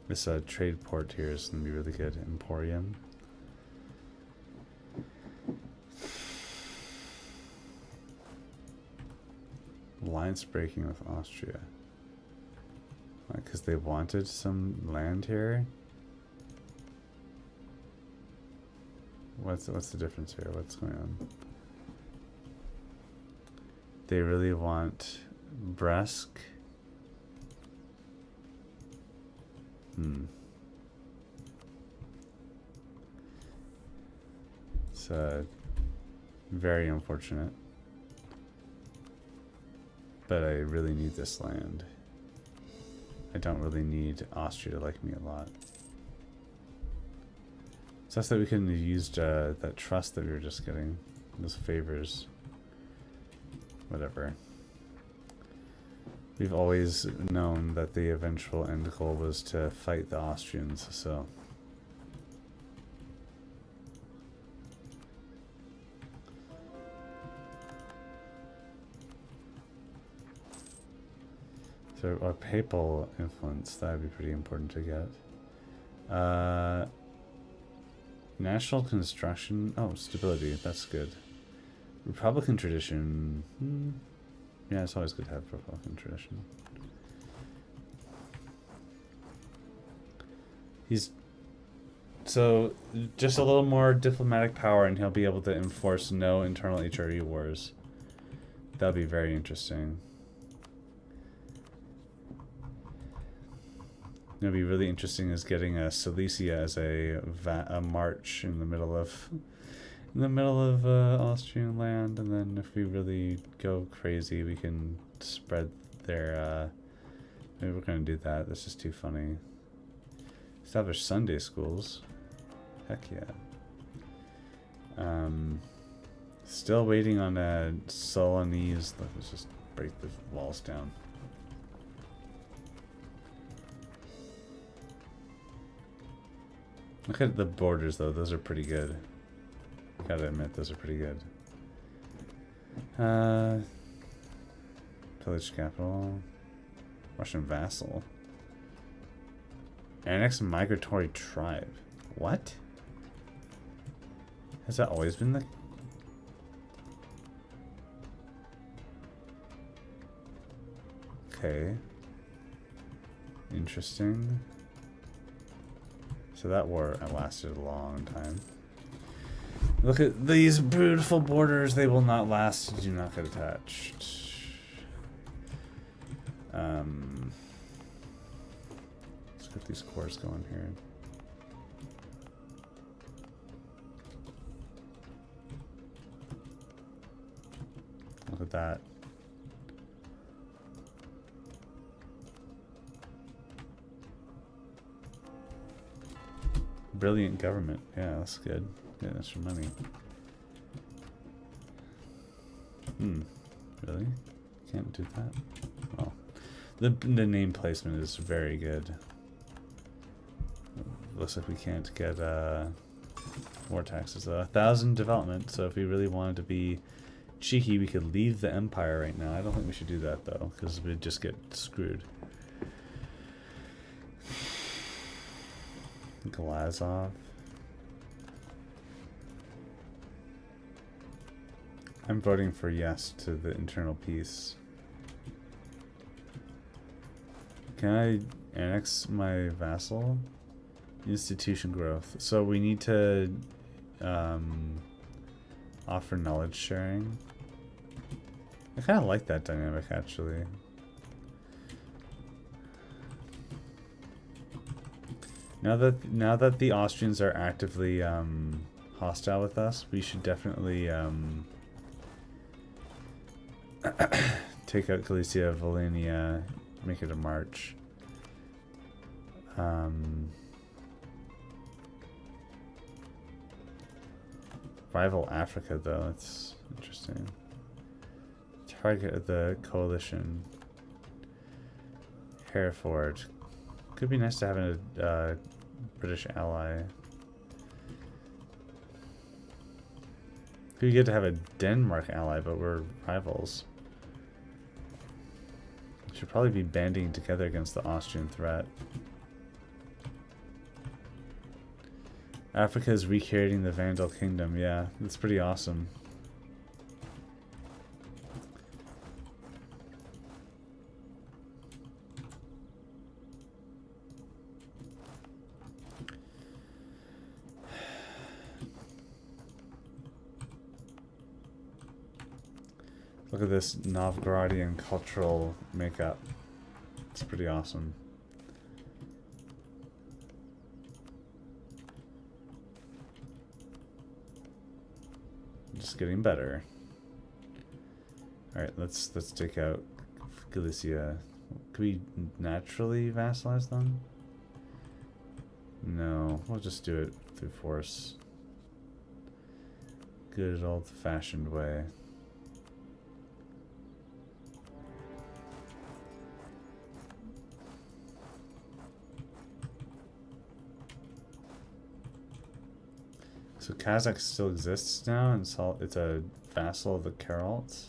Speaker 1: This trade port here is gonna be really good. Emporium. Alliance breaking with Austria. Because they wanted some land here. What's the difference here? What's going on? They really want Brest. It's very unfortunate. But I really need this land. I don't really need Austria to like me a lot. It's just that we couldn't have used that trust that we were just getting. Those favors. Whatever. We've always known that the eventual end goal was to fight the Austrians, so... So our papal influence, that would be pretty important to get. National construction, oh, stability, that's good. Republican tradition, yeah, it's always good to have Republican tradition. So, just a little more diplomatic power and he'll be able to enforce no internal HRE wars. That'll be very interesting. It'll be really interesting is getting a Silesia as a march in the middle of Austrian land, and then if we really go crazy, we can spread their. Maybe we're gonna do that. This is too funny. Establish Sunday schools. Heck yeah. Still waiting on a Solanese. Let's just break the walls down. Look at the borders, though. Those are pretty good. Gotta admit, those are pretty good. Village capital. Russian vassal. Annex migratory tribe. What? Has that always been the... Okay. Interesting. So that war lasted a long time. Look at these beautiful borders. They will not last. Do not get attached. Let's get these cores going here. Look at that. Brilliant government. Yeah, that's good. Yeah, that's for money. Really? Can't do that? Well, the name placement is very good. Looks like we can't get war taxes though. 1,000 development, so if we really wanted to be cheeky, we could leave the empire right now. I don't think we should do that though, because we'd just get screwed. Glazov. I'm voting for yes to the internal peace. Can I annex my vassal? Institution growth. So we need to offer knowledge sharing. I kind of like that dynamic actually. Now that the Austrians are actively hostile with us, we should definitely take out Galicia, Volhynia, make it a march. Rival Africa, though, that's interesting. Target the coalition. Hereford. Could be nice to have a British ally. Could be good to have a Denmark ally, but we're rivals. We should probably be banding together against the Austrian threat. Africa is recreating the Vandal Kingdom. Yeah, that's pretty awesome. Look at this Novgorodian cultural makeup. It's pretty awesome. Just getting better. All right, let's take out Galicia. Could we naturally vassalize them? No, we'll just do it through force. Good old-fashioned way. So Kazakh still exists now, and it's a vassal of the Karels.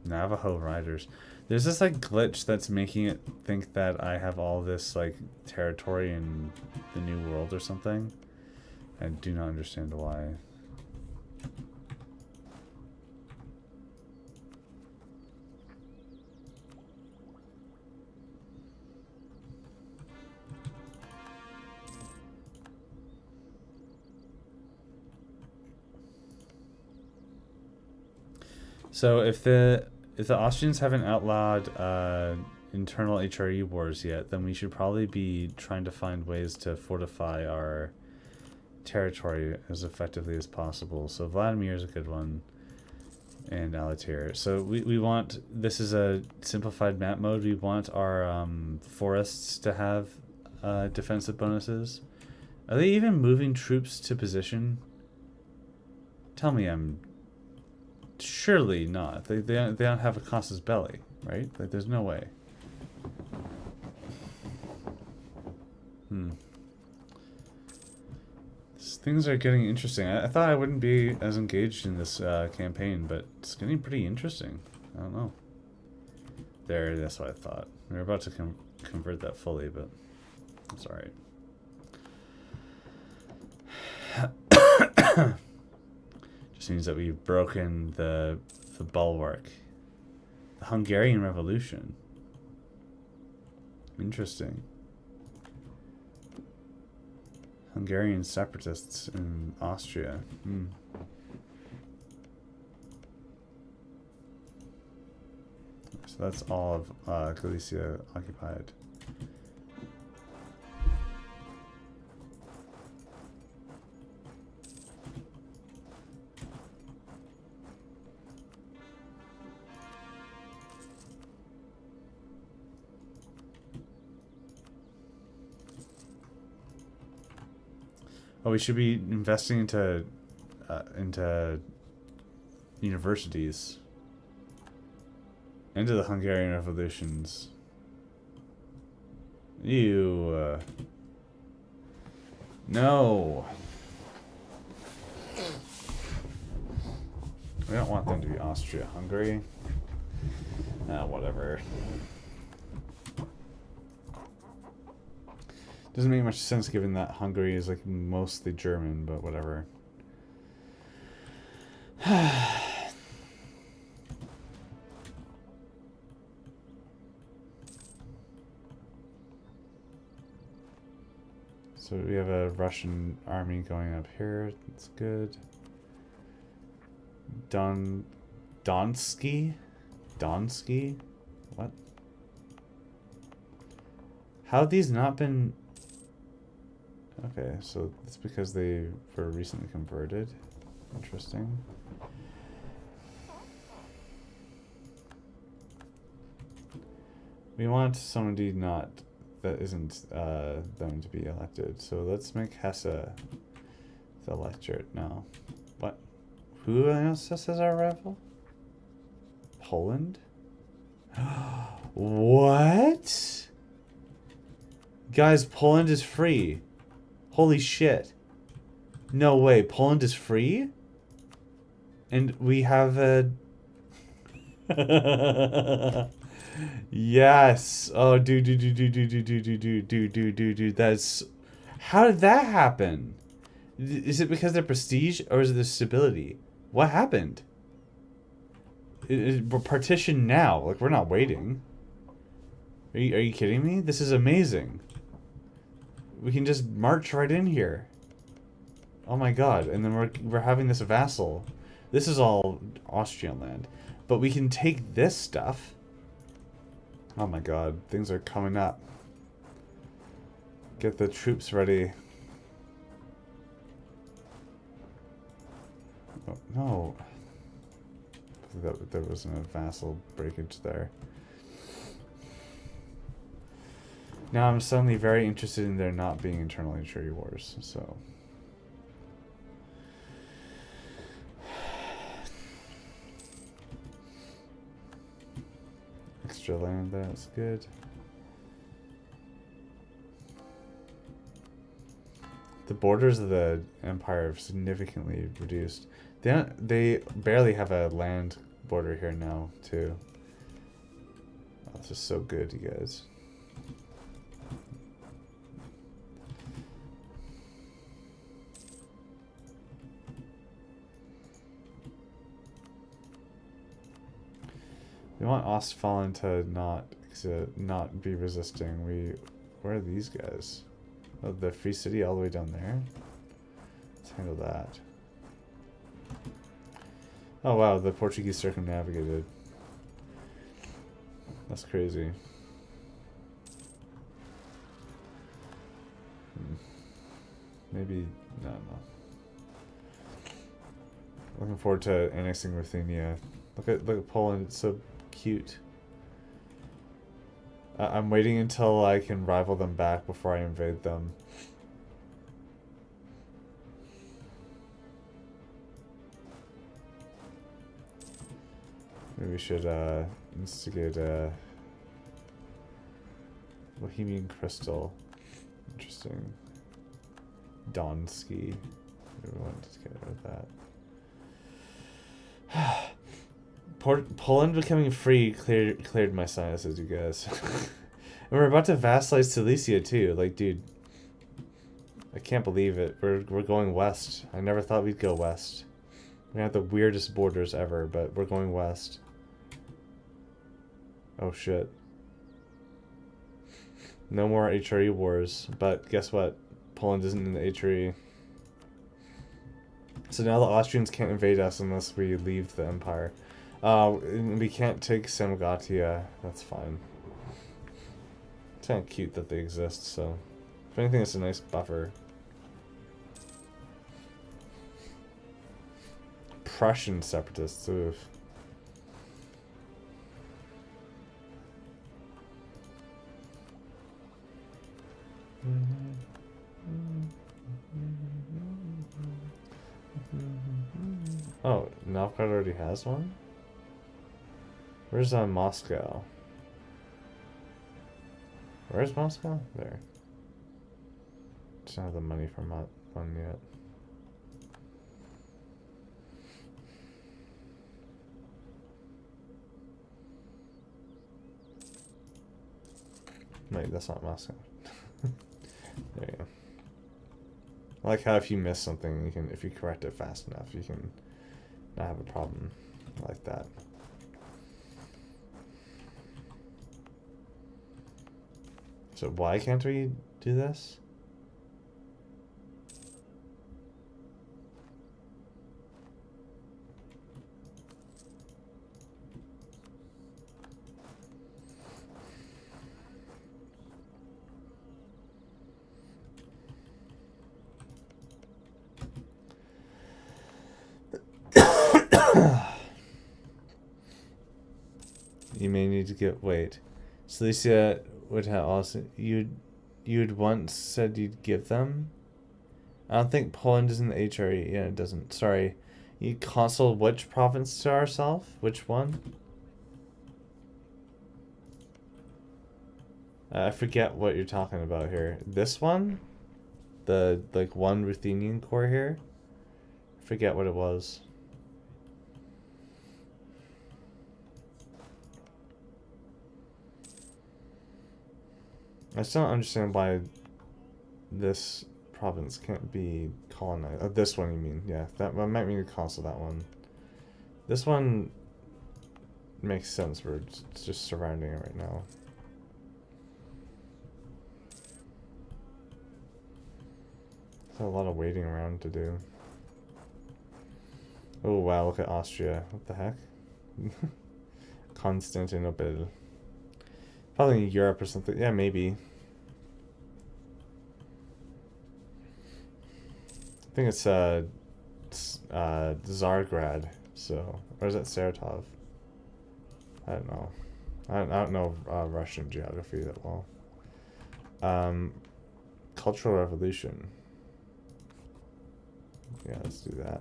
Speaker 1: Navajo riders. There's this like glitch that's making it think that I have all this like territory in the New World or something. I do not understand why. So if the Austrians haven't outlawed internal HRE wars yet, then we should probably be trying to find ways to fortify our territory as effectively as possible. So Vladimir is a good one, and Alatir. So we want, this is a simplified map mode. We want our forests to have defensive bonuses. Are they even moving troops to position? Tell me I'm... Surely not. They don't have a casus belli, right? Like, there's no way. Things are getting interesting. I thought I wouldn't be as engaged in this campaign, but it's getting pretty interesting. I don't know. There, that's what I thought. We were about to convert that fully, but it's alright. Just means that we've broken the bulwark. The Hungarian Revolution. Interesting. Hungarian separatists in Austria. So that's all of Galicia occupied. Oh, we should be investing into universities, into the Hungarian revolutions. Ew. No. We don't want them to be Austria-Hungary. Whatever. Doesn't make much sense given that Hungary is like mostly German, but whatever. So we have a Russian army going up here. That's good. Donsky? What? How have these not been... Okay, so it's because they were recently converted. Interesting. We want somebody that isn't them to be elected. So let's make Hesse the electorate now. What? Who else is our rival? Poland? What? Guys, Poland is free. Holy shit. No way. Poland is free? And we have a... Yes. Oh, dude. That's... How did that happen? Is it because they're prestige or is it the stability? What happened? We're partitioned now. Like, we're not waiting. Are you kidding me? This is amazing. We can just march right in here. Oh my god. And then we're having this vassal. This is all Austrian land. But we can take this stuff. Oh my god. Things are coming up. Get the troops ready. Oh, no. There wasn't a vassal breakage there. Now I'm suddenly very interested in there not being internal injury wars, so... Extra land, that's good. The borders of the empire have significantly reduced. They barely have a land border here now, too. Oh, this is so good, you guys. We want Ostfalen to not be resisting. Where are these guys? Oh, the Free City all the way down there? Let's handle that. Oh wow, the Portuguese circumnavigated. That's crazy. Maybe, no. Looking forward to annexing Ruthenia. Look at Poland, it's so cute. I'm waiting until I can rival them back before I invade them. Maybe we should instigate a Bohemian Crystal. Interesting. Donsky. We want to get rid of that. Poland becoming free cleared my sinuses, you guys. And we're about to vassalize Silesia too. Like, dude, I can't believe it. We're going west. I never thought we'd go west. We have the weirdest borders ever, but we're going west. Oh shit. No more HRE wars, but guess what? Poland isn't in the HRE. So now the Austrians can't invade us unless we leave the empire. We can't take Samgatia. That's fine. It's kind of cute that they exist, so... If anything, it's a nice buffer. Prussian separatists, oof. Oh, Novgorod already has one? Where's Moscow? Where's Moscow? There. Just don't have the money for one yet. Wait, that's not Moscow. There you go. I like how if you miss something, you can, if you correct it fast enough, you can not have a problem like that. So why can't we do this? You may need to get, wait. Silesia would have also, you'd once said you'd give them? I don't think Poland is in the HRE. Yeah, it doesn't. Sorry. You consul which province to ourselves? Which one? I forget what you're talking about here. This one? The, like, one Ruthenian core here? I forget what it was. I still don't understand why this province can't be colonized. This one, you mean? Yeah, that I might mean to cancel that one. This one makes sense. We're just surrounding it right now. There's a lot of waiting around to do. Oh wow, look at Austria. What the heck? Constantinople. Probably in Europe or something. Yeah, maybe. I think it's Tsargrad. So, or is that Saratov? I don't know. I don't know Russian geography that well. Cultural Revolution. Yeah, let's do that.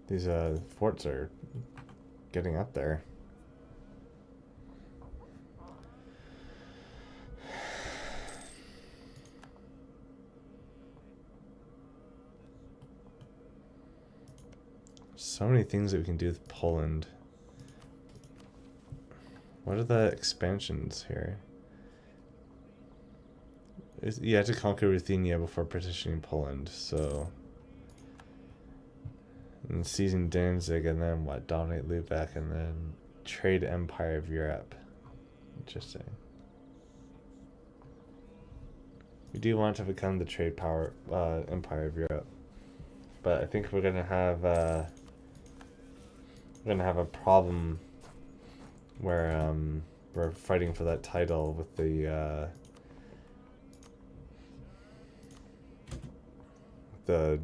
Speaker 1: These forts are getting up there. So many things that we can do with Poland. What are the expansions here? You have to conquer Ruthenia before partitioning Poland, so... And seizing Danzig, and then what? Dominate Lubeck, and then trade Empire of Europe. Interesting. We do want to become the trade power Empire of Europe, but I think we're gonna have a problem where we're fighting for that title with the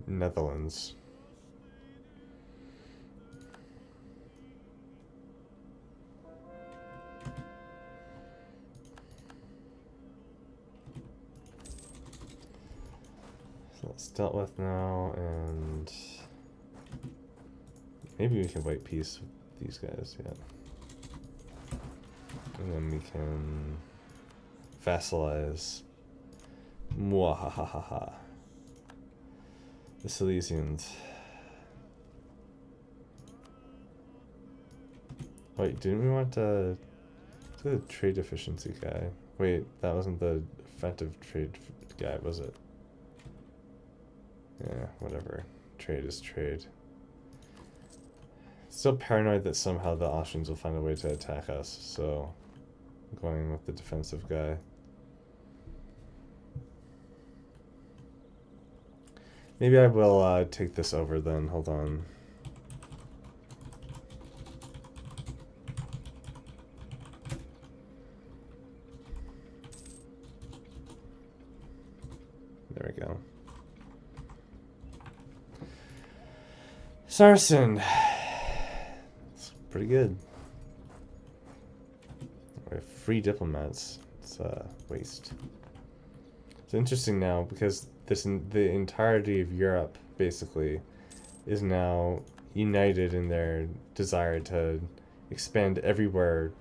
Speaker 1: Netherlands. So that's dealt with now, and
Speaker 2: Maybe we can white peace with these guys, yeah. And then we can vassalize. Mwahahaha. The Silesians. Wait, didn't we want the trade efficiency guy? Wait, that wasn't the effective trade guy, was it? Yeah, whatever. Trade is trade. Still paranoid that somehow the Austrians will find a way to attack us, so I'm going with the defensive guy. Maybe I will take this over then. Hold on. There we go. Saracen. It's pretty good. We have free diplomats. It's a waste. It's interesting now because the entirety of Europe basically is now united in their desire to expand everywhere.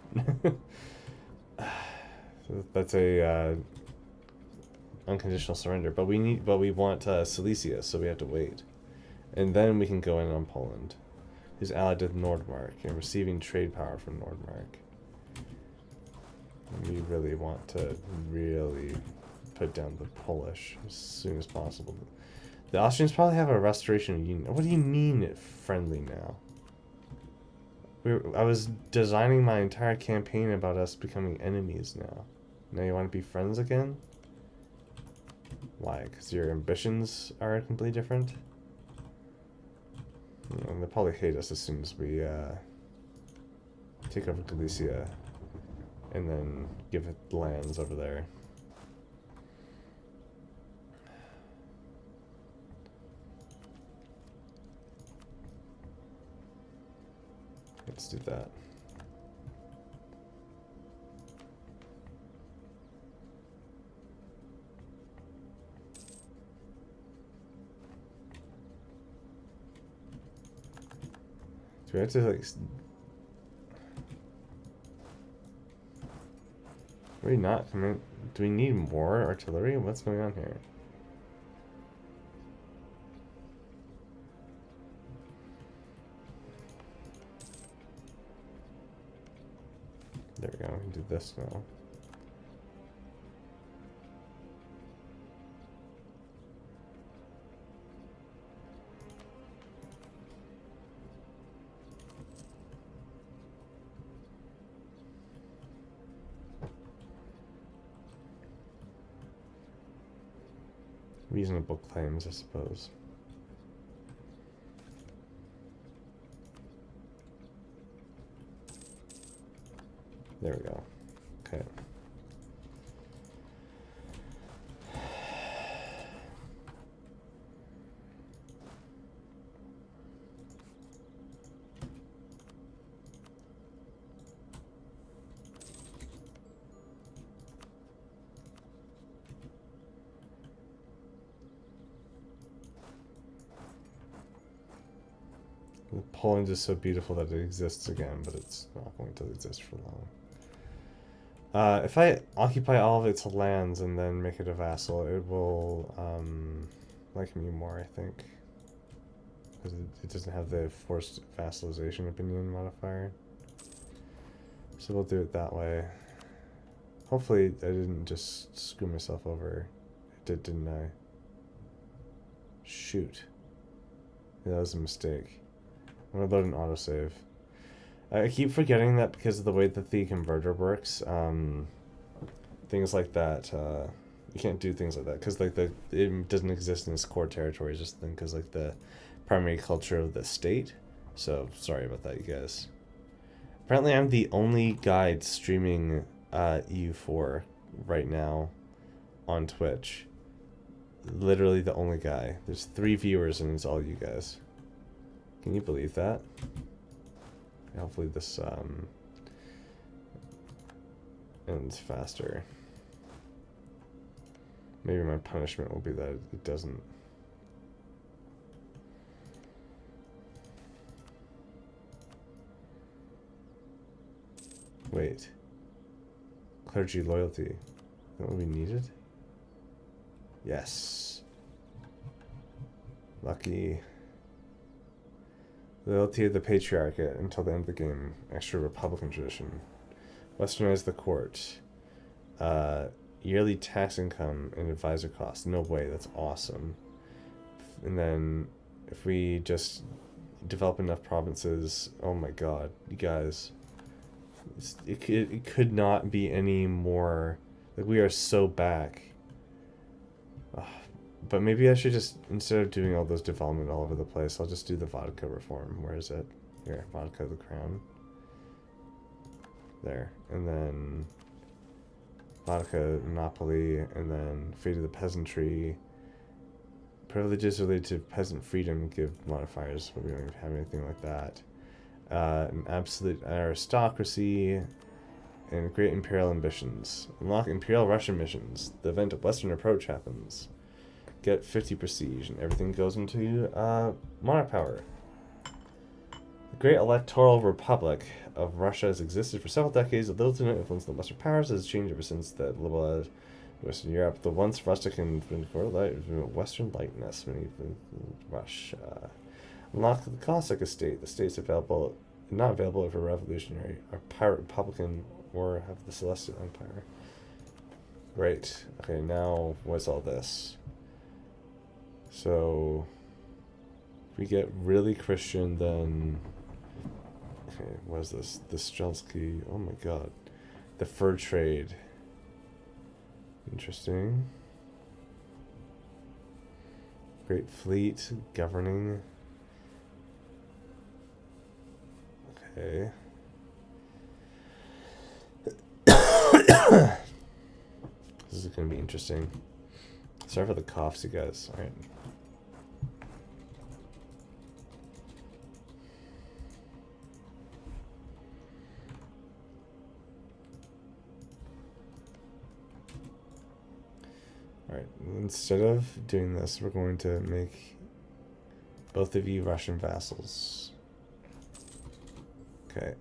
Speaker 2: So that's a unconditional surrender. But we want Silesia, so we have to wait, and then we can go in on Poland, who's allied with Nordmark and receiving trade power from Nordmark. And we really want to put down the Polish as soon as possible. The Austrians probably have a restoration of union. What do you mean friendly now? I was designing my entire campaign about us becoming enemies now. Now you want to be friends again? Why? Because your ambitions are completely different? And they'll probably hate us as soon as we take over Galicia and then give it lands over there. Let's do that. Do we have to like? Are we not coming? Do we need more artillery? What's going on here? There we go. We can do this now. Reasonable claims, I suppose. There we go. Okay. Poland is so beautiful that it exists again, but it's not going to exist for long. If I occupy all of its lands and then make it a vassal, it will like me more, I think. Because it doesn't have the forced vassalization opinion modifier. So we'll do it that way. Hopefully I didn't just screw myself over. I did, didn't I? Shoot. Yeah, that was a mistake. I'm gonna load an autosave. I keep forgetting that because of the way that the converter works, things like that, you can't do things like that because like it doesn't exist in its core territories, just because like the primary culture of the state. So sorry about that, you guys. Apparently I'm the only guide streaming EU4 right now on Twitch. Literally the only guy. There's 3 viewers and it's all you guys. Can you believe that? Hopefully this ends faster. Maybe my punishment will be that it doesn't. Wait. Clergy loyalty. Is that what we needed? Yes. Lucky. Loyalty of the Patriarchate until the end of the game. Extra Republican tradition. Westernize the court. Yearly tax income and advisor costs. No way, that's awesome. And then if we just develop enough provinces, oh my god, you guys, it could not be any more, like, we are so back. But maybe I should just, instead of doing all those development all over the place, I'll just do the vodka reform. Where is it? Here, vodka the crown. There. And then vodka monopoly, and then fate of the peasantry. Privileges related to peasant freedom give modifiers, but we don't even have anything like that. An absolute aristocracy, and great imperial ambitions. Unlock Imperial Russian missions. The event of Western approach happens. Get 50 prestige, and everything goes into monarch power. The Great Electoral Republic of Russia has existed for several decades, with little to no influence on the Western powers. Has changed ever since the liberalized Western Europe. The once rustic and Western lightness, Russia. Unlock the Cossack estate. The states available, not available if a revolutionary or pirate republican or have the Celestial Empire. Great. Okay, now what's all this? So, if we get really Christian, then... Okay, what is this? The Strelsky... Oh my god. The fur trade. Interesting. Great fleet. Governing. Okay. This is going to be interesting. Sorry for the coughs, you guys. Alright. Alright, instead of doing this, we're going to make both of you Russian vassals. Okay.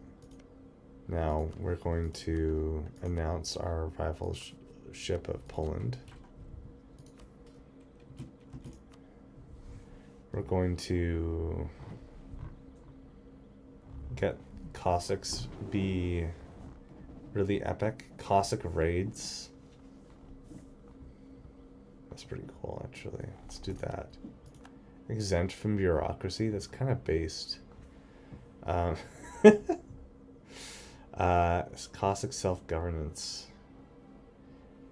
Speaker 2: Now, we're going to announce our rivalship of Poland. We're going to get Cossacks be really epic. Cossack raids. That's pretty cool, actually. Let's do that. Exempt from bureaucracy. That's kind of based. Cossack self-governance.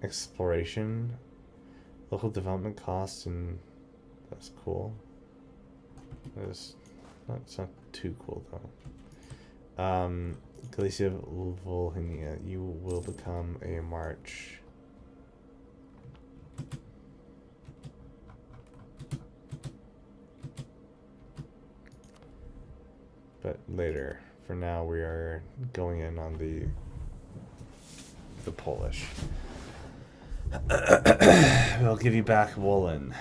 Speaker 2: Exploration. Local development costs, and that's cool. It's not too cool, though. Galicia of Volhynia. You will become a march. But later. For now, we are going in on the Polish. We'll give you back Wolin.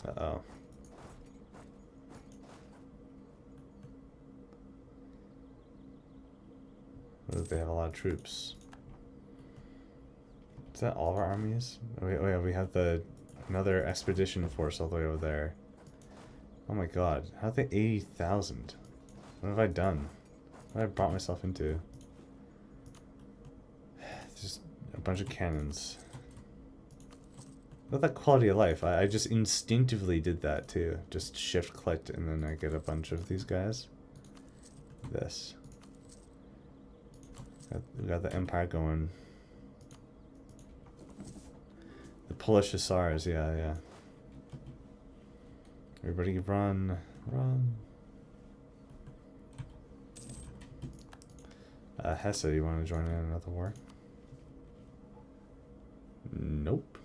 Speaker 2: Uh-oh. They have a lot of troops. Is that all of our armies? Oh, wait, we have another expedition force all the way over there. Oh my god. How are they 80,000? What have I done? What have I brought myself into? Just a bunch of cannons. Look at that quality of life. I just instinctively did that too. Just shift-clicked and then I get a bunch of these guys. This. We got the Empire going. The Polish Hussars, yeah. Everybody run. Hesse, you want to join in another war? Nope.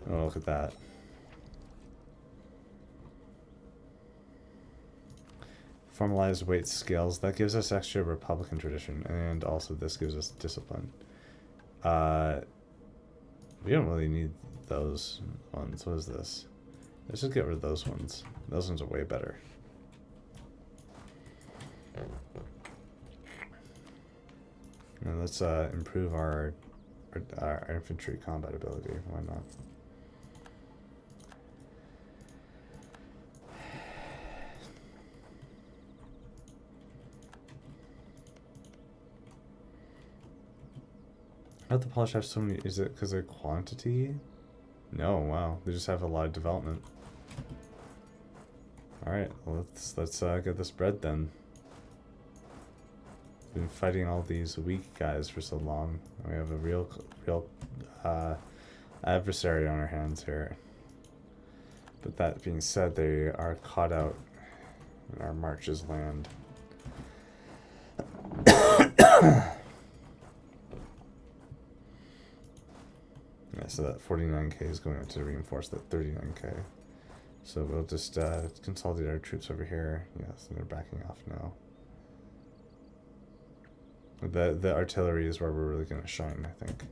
Speaker 2: Oh, look at that.
Speaker 1: Formalized weight scales. That gives us extra Republican tradition, and also this gives us discipline. We don't really need those ones. What is this? Let's just get rid of those ones. Those ones are way better. And let's improve our infantry combat ability. Why not? How do the Polish have so many? Is it because of quantity? No, wow. They just have a lot of development. Alright, well, let's get this bread then. Been fighting all these weak guys for so long. We have a real adversary on our hands here. But that being said, they are caught out in our marches land. Yeah, so that 49k is going to reinforce that 39k. So we'll just consolidate our troops over here. Yes, and they're backing off now. The artillery is where we're really going to shine, I think.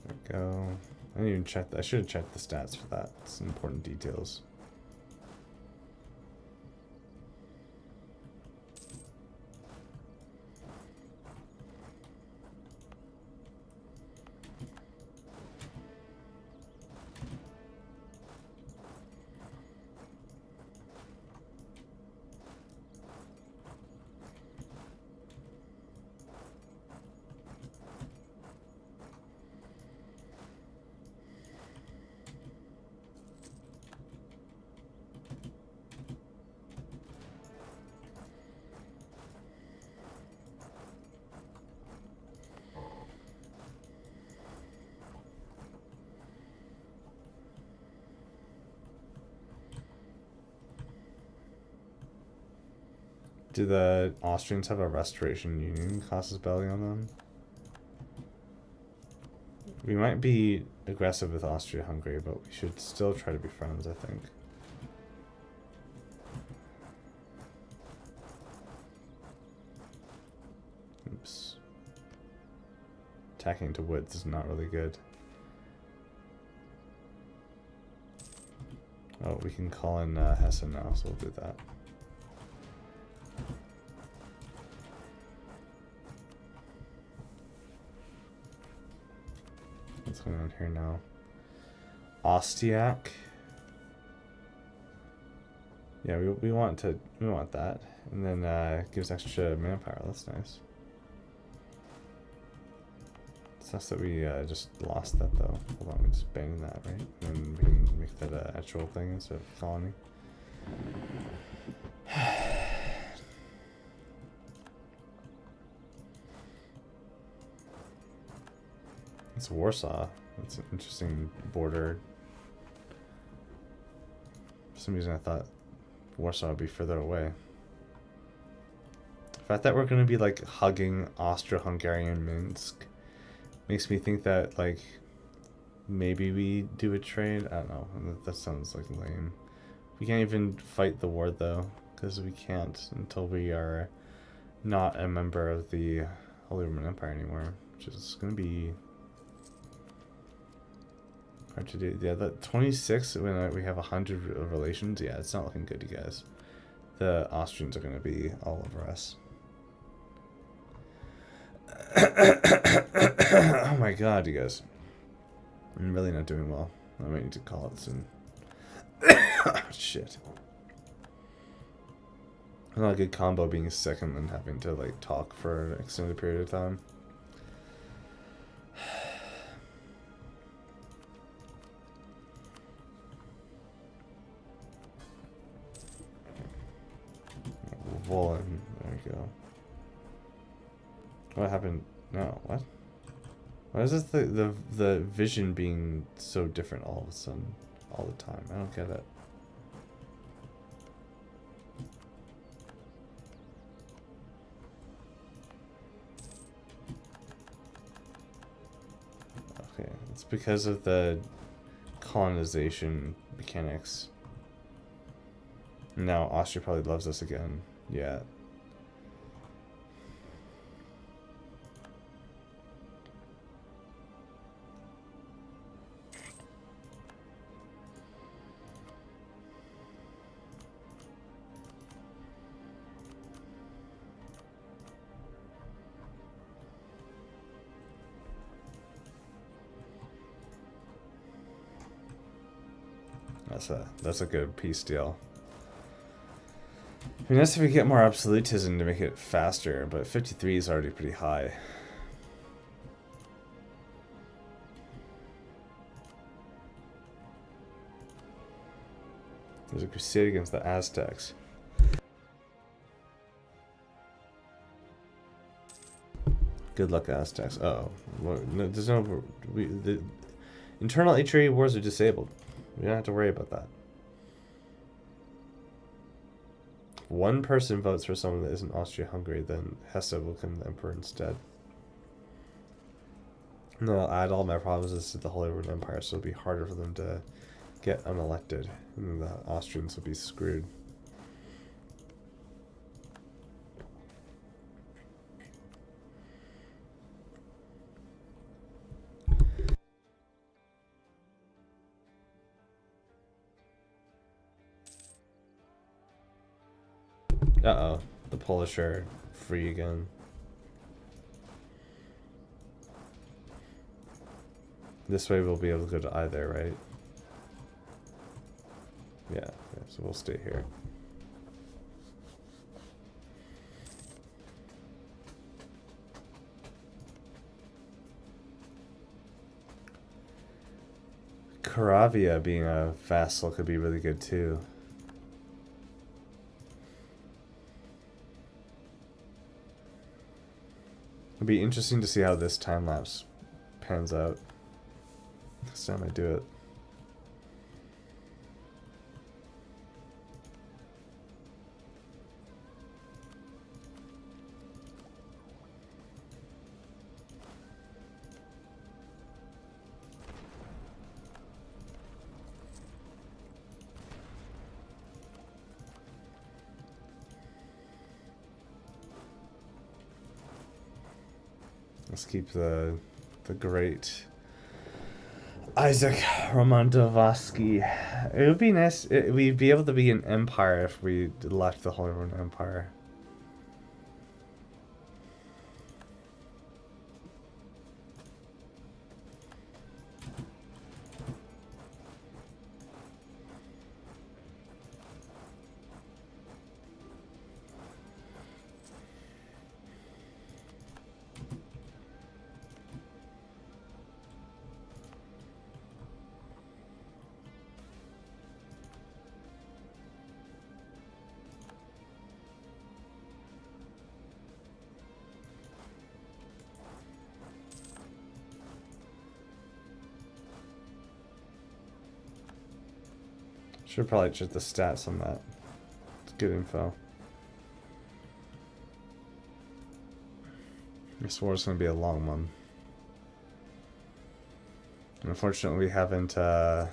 Speaker 1: There we go. I didn't even check. I should have checked the stats for that. It's important details. Do the Austrians have a restoration union casus belli on them? We might be aggressive with Austria-Hungary, but we should still try to be friends, I think. Oops. Attacking into woods is not really good. Oh, we can call in Hessen now, so we'll do that. What's going on here now? Ostiak. Yeah, we want that, and then gives extra manpower. That's nice. Sucks that we just lost that though. Hold on, we just abandon that, right? And then we can make that an actual thing instead of colony. It's Warsaw. That's an interesting border. For some reason I thought Warsaw would be further away. The fact that we're going to be like hugging Austro-Hungarian Minsk makes me think that like maybe we do a trade. I don't know. That sounds like lame. We can't even fight the war though, because we can't until we are not a member of the Holy Roman Empire anymore, which is going to be hard to do. Yeah, that 26 when we have 100 of relations. Yeah, it's not looking good, you guys. The Austrians are going to be all over us. Oh my god, you guys. I'm really not doing well. I might need to call it soon. Shit. Not a good combo being sick and then having to like talk for an extended period of time. Volin, there we go. What happened? No, what? Why is this the vision being so different all of a sudden, all the time? I don't get it. Okay, it's because of the
Speaker 2: colonization mechanics. Now Austria probably loves us again. Yeah. That's a good peace deal. I mean, nice if we get more absolutism to make it faster, but 53 is already pretty high. There's a crusade against the Aztecs. Good luck, Aztecs. Uh-oh. No, there's no... the internal HRE wars are disabled. We don't have to worry about that. If one person votes for someone that isn't Austria-Hungary, then Hesse will become the emperor instead. And then I'll add all my provinces to the Holy Roman Empire, so it'll be harder for them to get unelected. And the Austrians will be screwed. Uh-oh. The Polish are free again. This way we'll be able to go to either, right? Yeah, so we'll stay here. Caravia being a vassal could be really good too. It'd be interesting to see how this time lapse pans out. Next time I do it. Let's keep the great Isaac Romandowski. It would be nice. We'd be able to be an empire if we left the Holy Roman Empire. Should probably check the stats on that. It's good info. This war's gonna be a long one. And unfortunately, we haven't. You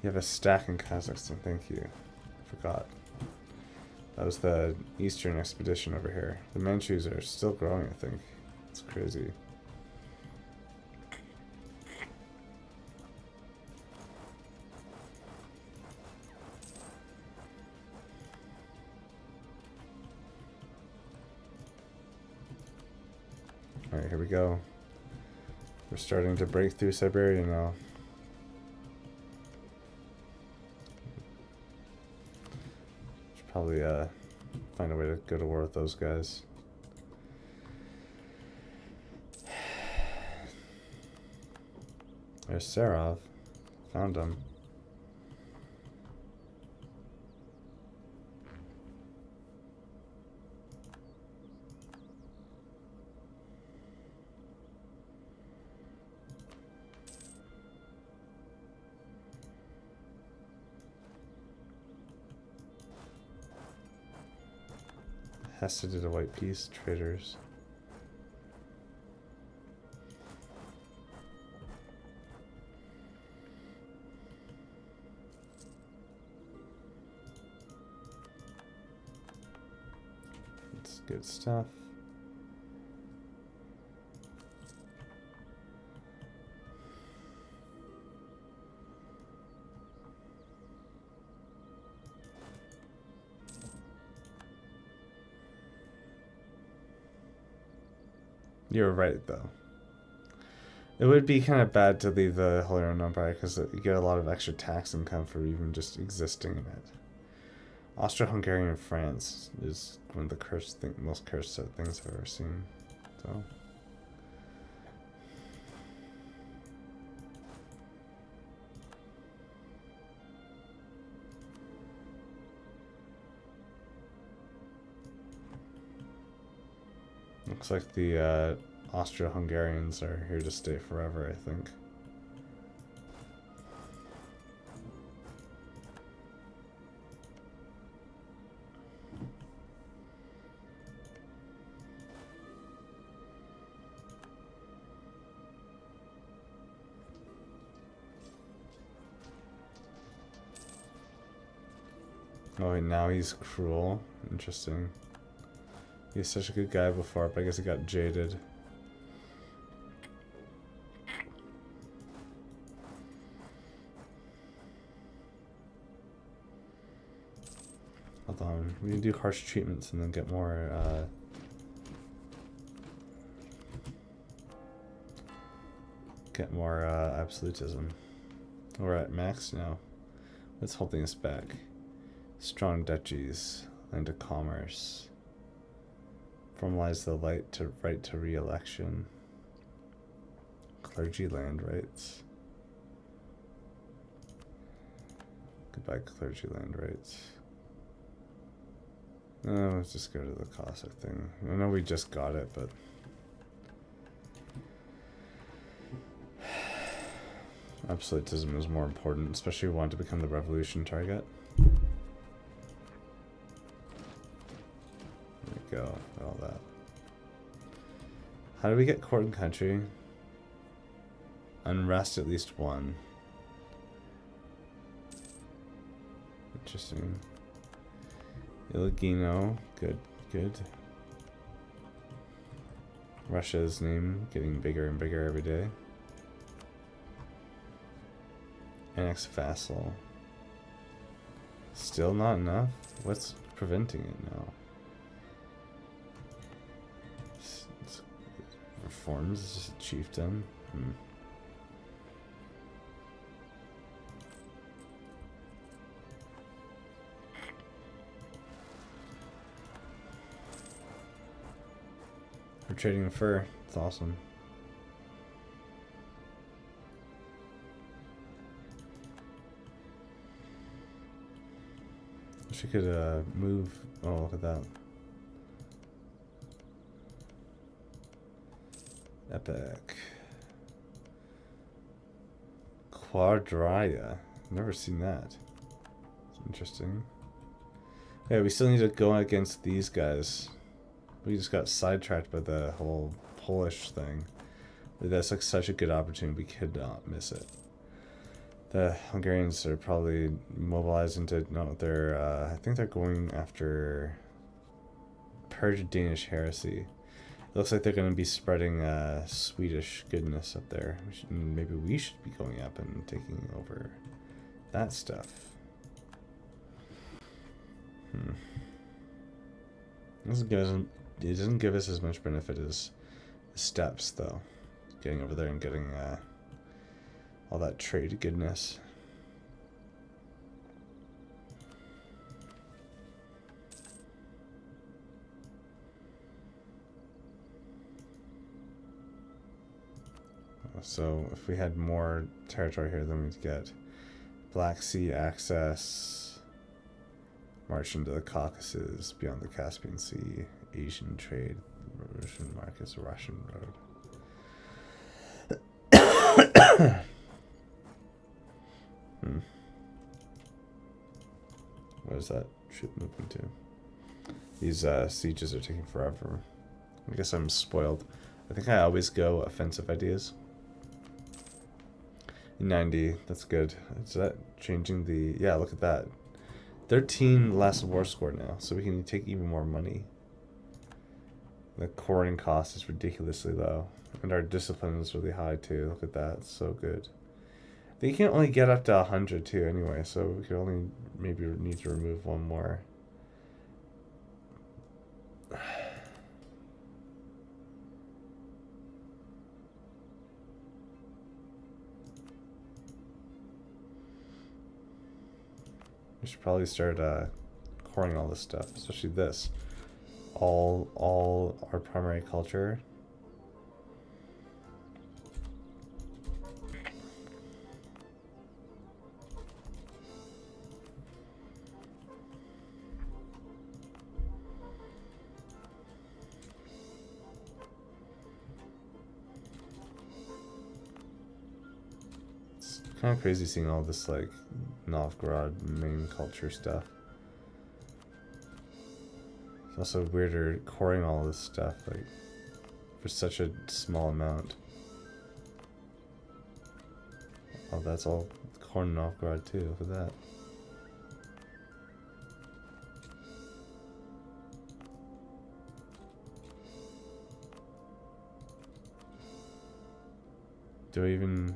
Speaker 2: have a stack in Kazakhstan. Thank you. Forgot. That was the Eastern expedition over here. The Manchus are still growing. I think it's crazy. Alright, here we go. We're starting to break through Siberia now. Should probably find a way to go to war with those guys. There's Serov. Found him. Hesse did a white peace, traitors.
Speaker 1: Good stuff. You're right, though. It would be kind of bad to leave the Holy Roman Empire because you get a lot of extra tax income for even just existing in it. Austro-Hungarian France is one of the most cursed things I've ever seen. So. Looks like the Austro-Hungarians are here to stay forever, I think. Oh, and now he's cruel. Interesting. He was such a good guy before, but I guess he got jaded. Hold on. We need to do harsh treatments and then get more, absolutism. We're at max now. What's holding us back? Strong duchies, land of commerce. Formalize the right to re-election. Clergy land rights. Goodbye clergy land rights. No, let's just go to the Cossack thing. I know we just got it, but absolutism is more important, especially if we want to become the revolution target. There we go, all that. How do we get court and country? Unrest at least one. Interesting. Illigino, good, good. Russia's name getting bigger and bigger every day. Annex vassal. Still not enough? What's preventing it now? Reforms is just a chieftain. We're trading fur. It's awesome. Wish we could move. Oh, look at that. Epic. Quadria. Never seen that. It's interesting. Yeah, we still need to go against these guys. We just got sidetracked by the whole Polish thing. But that's like such a good opportunity. We could not miss it. The Hungarians are probably mobilized into I think they're going after purge Danish heresy. It looks like they're going to be spreading Swedish goodness up there. Maybe we should be going up and taking over that stuff. It doesn't give us as much benefit as the steppes, though. Getting over there and getting all that trade goodness. So if we had more territory here, then we'd get Black Sea access, march into the Caucasus, beyond the Caspian Sea, Asian trade, Russian markets, Russian road. What is that ship moving to? These sieges are taking forever. I guess I'm spoiled. I think I always go offensive ideas. 90, that's good. Is that changing the... Yeah, look at that. 13 less war score now, so we can take even more money.
Speaker 2: The coring cost is ridiculously low. And our discipline is really high too. Look at that. It's so good. They can only get up to 100 too anyway, so we could only maybe need to remove one more. We should probably start coring all this stuff, especially this. All our primary culture. It's kind of crazy seeing all this like Novgorod main culture stuff. It's also weirder coring all this stuff like for such a small amount. Oh, that's all corn in Novgorod too. Look at that. Do I even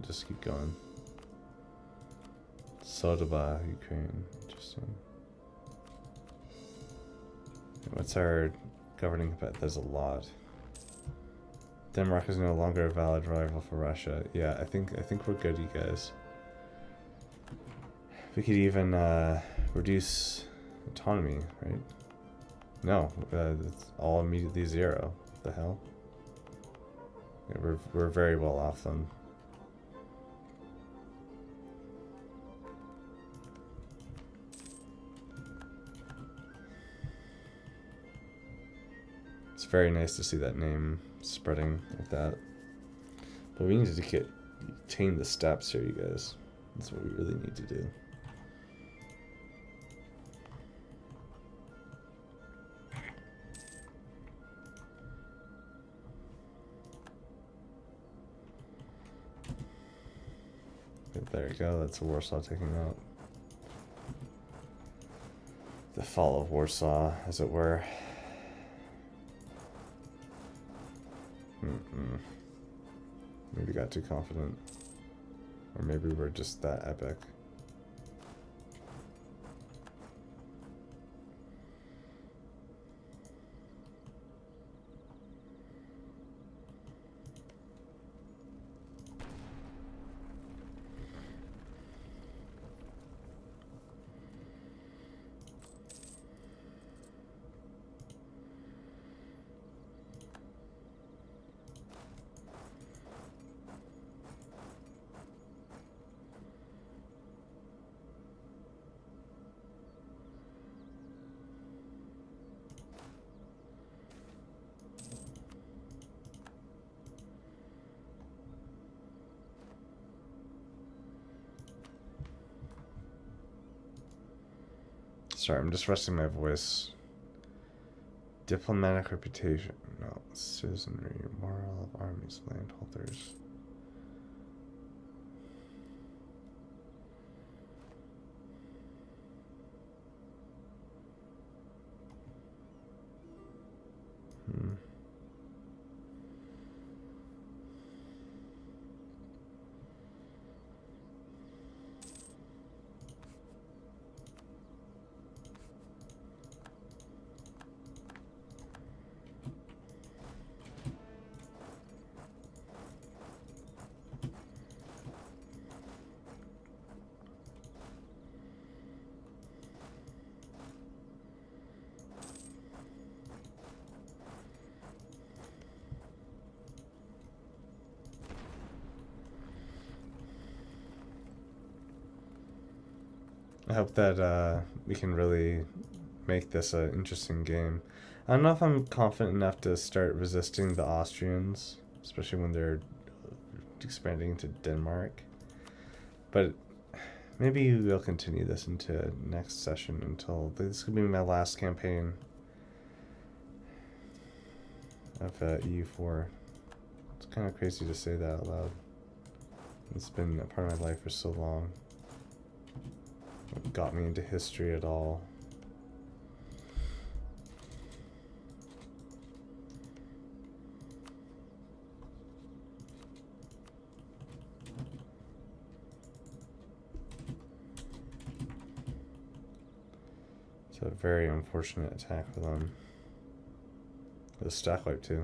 Speaker 2: just keep going? Sodoba, Ukraine. Interesting. What's our governing capacity? There's a lot. Denmark is no longer a valid rival for Russia. Yeah, I think we're good, you guys. We could even reduce autonomy, right? No, it's all immediately 0. What the hell? Yeah, we're very well off then. It's very nice to see that name spreading like that. But we need to change the steps here, you guys. That's what we really need to do. There you go, that's Warsaw taking out. The fall of Warsaw, as it were. Maybe got too confident. Or maybe we're just that epic. Sorry, I'm just resting my voice. Diplomatic reputation. No, citizenry, moral of armies, landholders. I hope that we can really make this an interesting game. I don't know if I'm confident enough to start resisting the Austrians, especially when they're expanding to Denmark. But maybe we'll continue this into next session until this could be my last campaign of EU4. It's kind of crazy to say that out loud. It's been a part of my life for so long. What got me into history at all. It's a very unfortunate attack for them. The stack wipe too.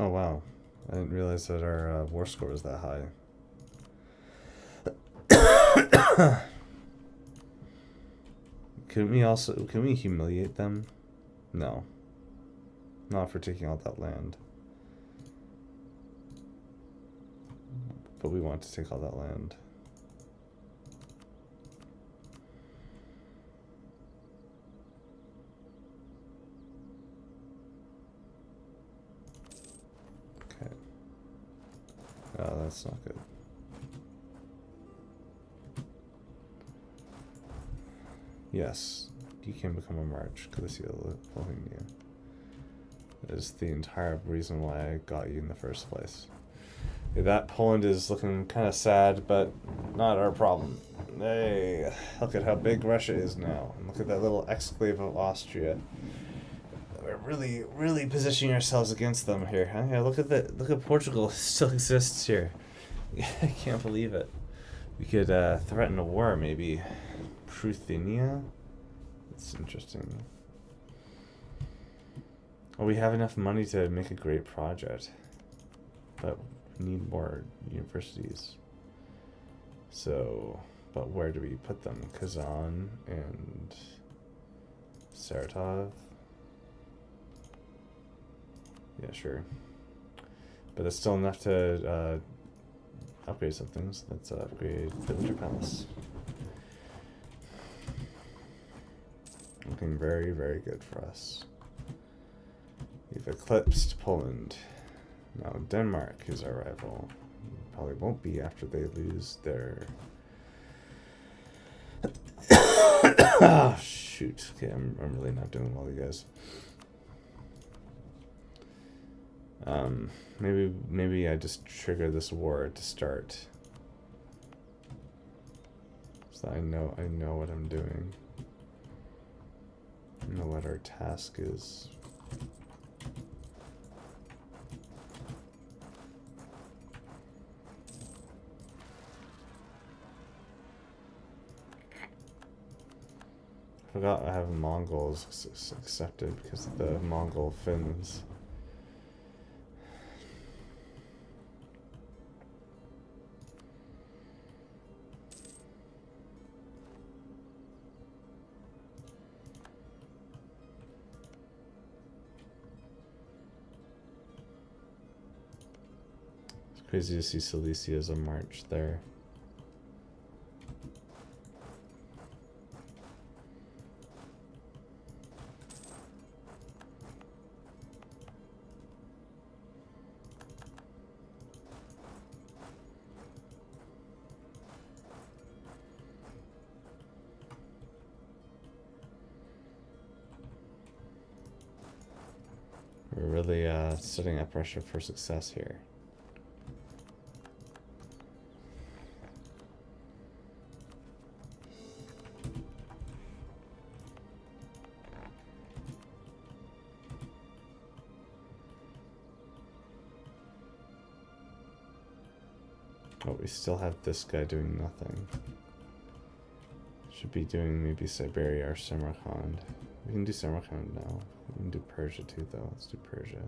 Speaker 2: Oh wow, I didn't realize that our war score was that high. Can we humiliate them? No. Not for taking all that land. But we want to take all that land. Okay. Oh, that's not good. Yes, you can become a March, Galicia, Bohemia. That is the entire reason why I got you in the first place. Okay, that Poland is looking kind of sad, but not our problem. Hey, look at how big Russia is now. And look at that little exclave of Austria. We're really, really positioning ourselves against them here. Huh? Yeah, look at Portugal still exists here. I can't believe it. We could threaten a war, maybe. Pruthenia? That's interesting. Well, we have enough money to make a great project, but we need more universities. So, but where do we put them? Kazan and Saratov? Yeah, sure. But it's still enough to upgrade some things. Let's upgrade the Winter Palace. Looking very, very good for us. We've eclipsed Poland. Now Denmark is our rival. Probably won't be after they lose their... Oh, shoot. Okay, I'm really not doing well, you guys. Maybe I just trigger this war to start. So I know what I'm doing. I know what our task is. I forgot I have Mongols accepted because of the Mongol Finns. Crazy to see Silesia as a march there. We're really setting up Russia for success here. Oh, we still have this guy doing nothing. Should be doing maybe Siberia or Samarkand. We can do Samarkand now. We can do Persia too, though. Let's do Persia.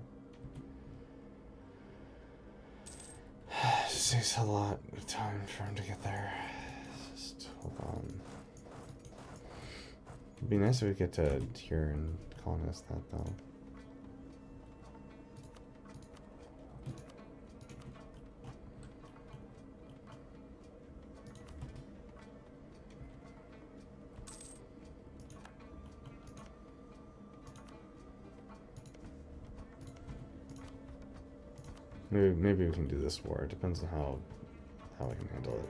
Speaker 2: It just takes a lot of time for him to get there. Just hold on. It'd be nice if we get to here and colonize that, though. Maybe we can do this war. It depends on how I can handle it.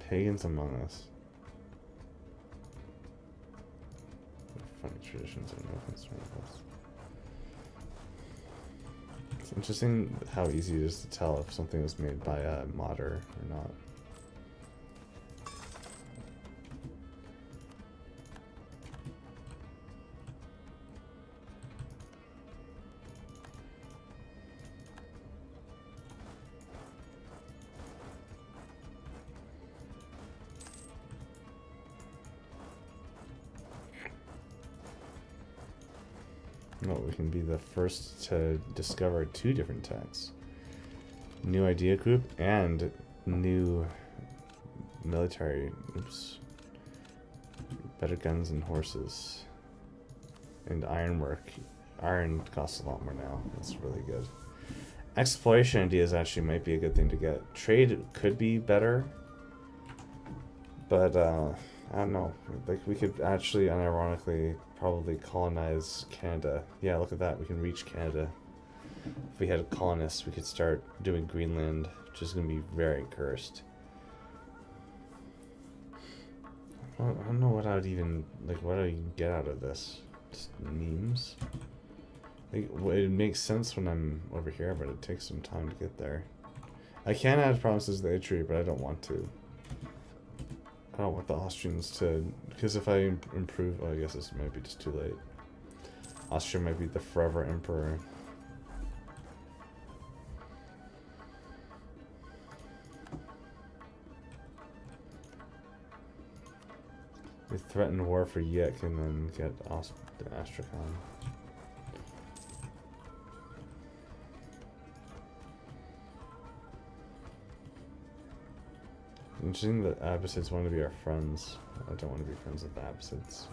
Speaker 2: Pagans among us. Funny traditions are no concern of us. It's interesting how easy it is to tell if something was made by a modder or not. No, we can be the first to discover 2 different techs. New idea group and new military. Oops. Better guns and horses. And ironwork. Iron costs a lot more now. That's really good. Exploration ideas actually might be a good thing to get. Trade could be better. But, I don't know. Like, we could actually, unironically, probably colonize Canada. Yeah, look at that. We can reach Canada. If we had colonists, we could start doing Greenland, which is going to be very cursed. I don't know what I'd even, like, what do I even get out of this? Just memes? Like, it makes sense when I'm over here, but it takes some time to get there. I can add provinces to the A3, but I don't want to. I don't want the Austrians to, because if I improve, oh, I guess this might be just too late. Austria might be the forever emperor. We threaten war for Yik and then get Astrakhan. Interesting that Abbasids want to be our friends. I don't want to be friends with the Abbasids.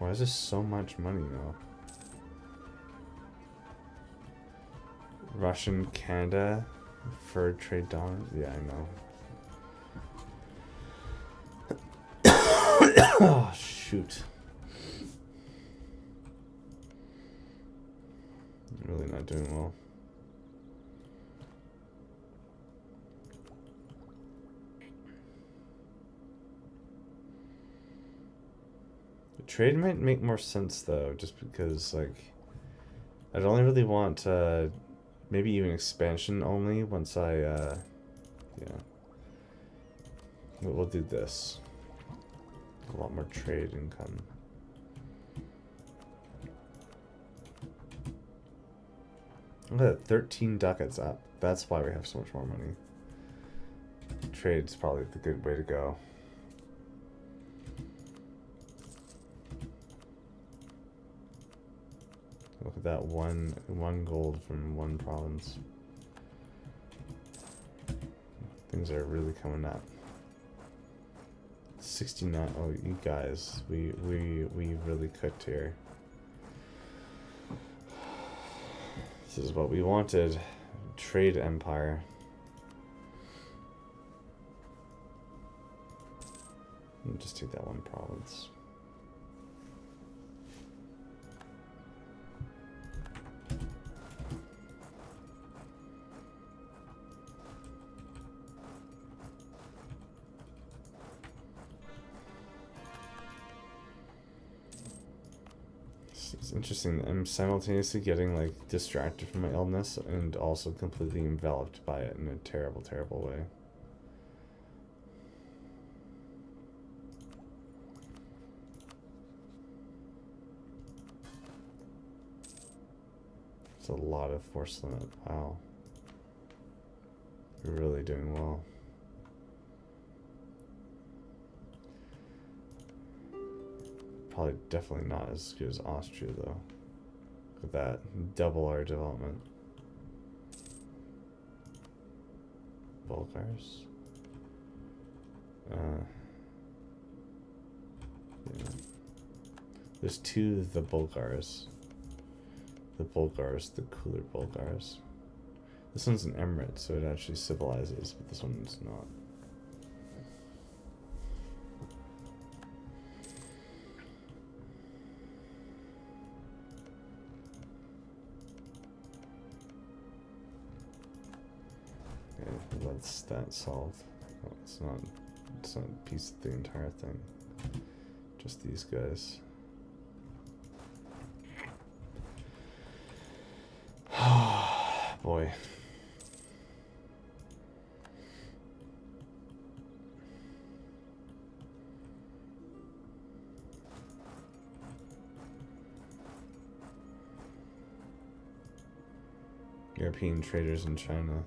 Speaker 2: Why is there so much money now? Russian Canada fur trade dollars? Yeah, I know. Oh, shoot. I'm really not doing well. Trade might make more sense though, just because like I'd only really want maybe even expansion only once I yeah. We'll do this. A lot more trade income. Look at that, 13 ducats up. That's why we have so much more money. Trade's probably the good way to go. Look at that, one gold from one province. Things are really coming up. 69. Oh, you guys, we really cooked here. This is what we wanted. Trade empire. Let me just take that one province. It's interesting. I'm simultaneously getting like distracted from my illness and also completely enveloped by it in a terrible, terrible way. It's a lot of force limit. Wow. We're really doing well. Probably definitely not as good as Austria though. Look at that. Double our development. Bulgars. Yeah. There's two the Bulgars. The Bulgars, the cooler Bulgars. This one's an emirate, so it actually civilizes, but this one is not. that's that solved. Oh, it's not a piece of the entire thing. Just these guys. Boy. European traders in China.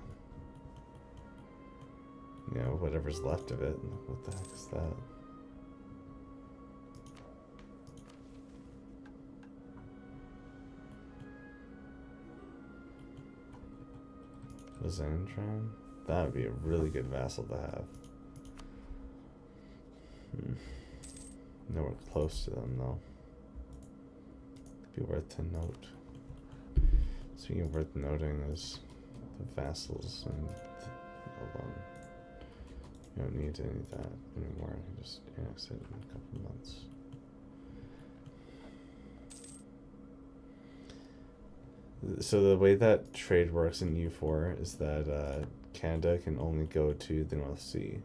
Speaker 2: Yeah, whatever's left of it. What the heck is that? Byzantine? That would be a really good vassal to have. Nowhere close to them, though. Be worth to note. Speaking of worth noting is the vassals and hold on. You don't need any of that anymore. You can just annex it in a couple of months. So the way that trade works in EU4 is that Canada can only go to the North Sea.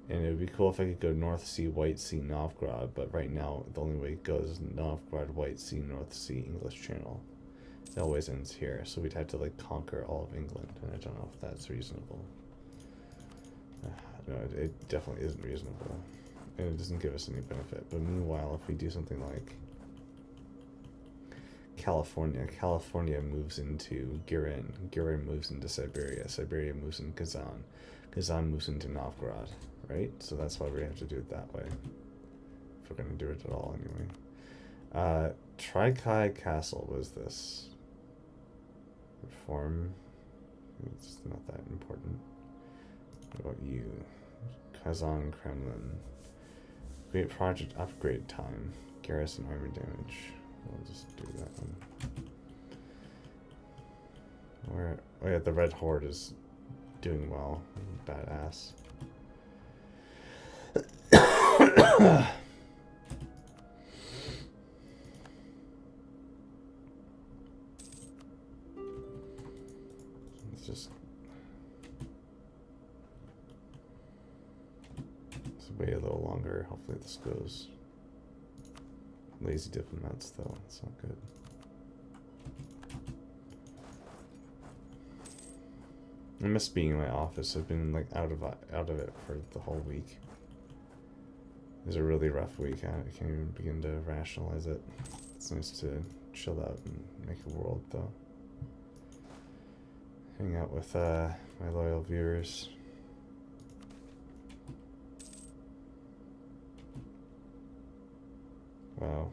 Speaker 2: And it would be cool if I could go North Sea, White Sea, Novgorod, but right now the only way it goes is Novgorod, White Sea, North Sea, English Channel. It always ends here, so we'd have to like conquer all of England, and I don't know if that's reasonable. No, it definitely isn't reasonable, and it doesn't give us any benefit. But meanwhile, if we do something like California moves into Girin moves into Siberia moves into Kazan moves into Novgorod, right? So that's why we have to do it that way, if we're going to do it at all anyway. Trikai Castle was this. Reform. It's not that important. What about you? Kazan Kremlin. Great project upgrade time. Garrison army damage. We'll just do that one. Where? Oh yeah, the Red Horde is doing well. Badass. Just wait a little longer. Hopefully this goes. Lazy diplomats though, it's not good. I miss being in my office. I've been like out of it for the whole week. It was a really rough week. I can't even begin to rationalize it. It's nice to chill out and make a world though. Hang out with my loyal viewers. Wow.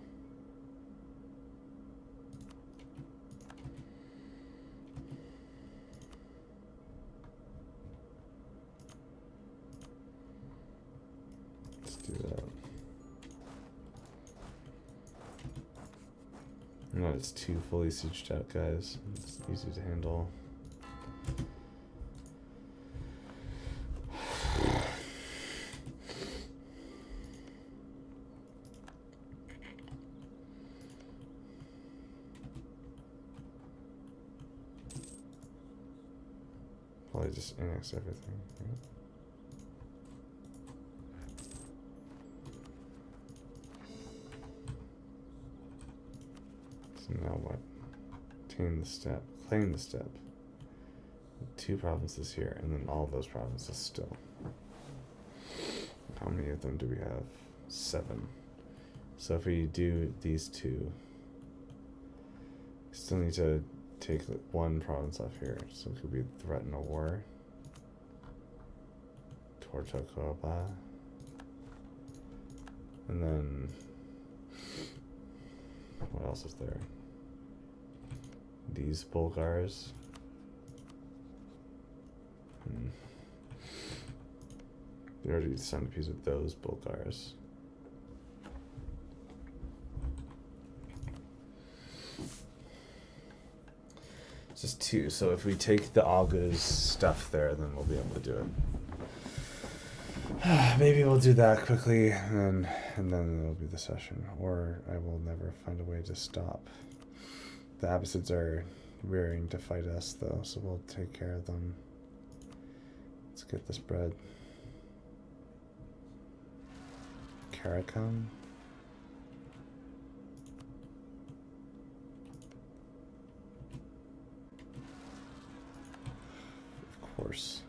Speaker 2: Let's do that. No, it's 2 fully sieged out guys. It's easy to handle. Probably just annex everything, right? So now what? Obtain the step, claim the step. 2 provinces here, and then all of those provinces still. How many of them do we have? 7. So if we do these 2, we still need to take 1 province off here. So it could be threaten a war. Tortokoba. And then what else is there? These Bulgars. We already signed a piece with those Bulgars. Just 2. So if we take the August stuff there, then we'll be able to do it. Maybe we'll do that quickly, and then it'll be the session. Or I will never find a way to stop. The Abbasids are rearing to fight us, though, so we'll take care of them.
Speaker 1: Let's get this bread. Caricum. Of course.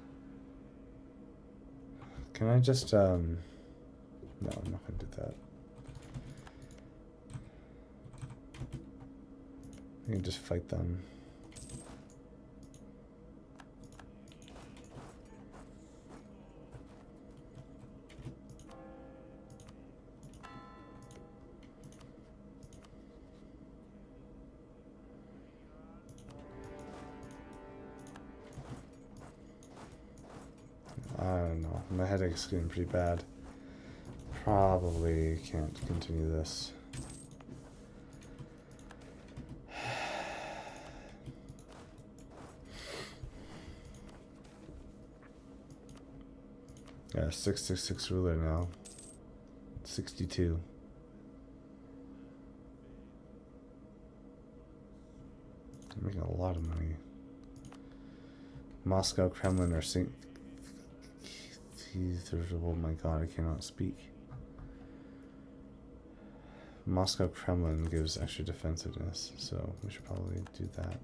Speaker 1: Can I just, no, I'm not gonna do that. I can just fight them. I don't know. My headache's getting pretty bad. Probably can't continue this. Yeah, 666 ruler now. 62. I'm making a lot of money. Moscow, Kremlin, or St. Oh my god, I cannot speak. Moscow, Kremlin gives extra defensiveness, so we should probably do that.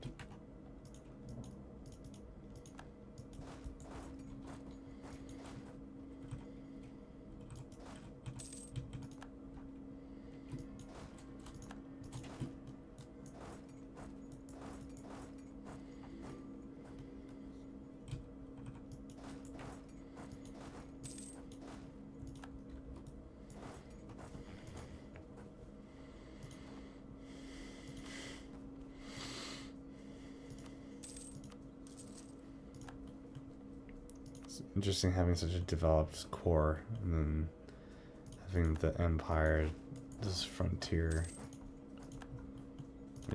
Speaker 1: Interesting having such a developed core and then having the empire, this frontier.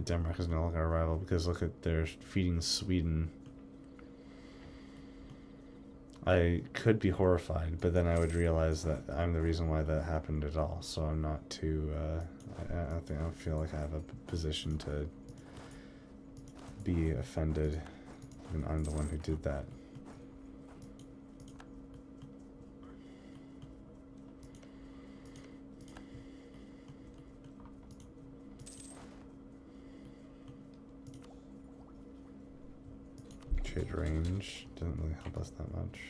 Speaker 1: Denmark is no longer a rival because look at, they're feeding Sweden. I could be horrified, but then I would realize that I'm the reason why that happened at all, so I'm not too, I don't feel like I have a position to be offended when I'm the one who did that. Trade range doesn't really help us that much.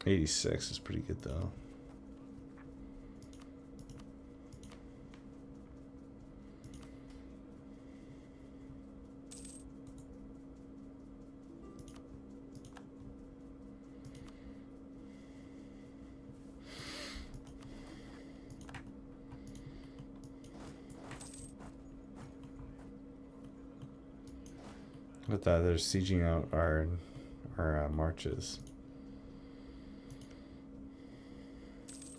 Speaker 1: $86 is pretty good though. Look at that, they're sieging out our marches.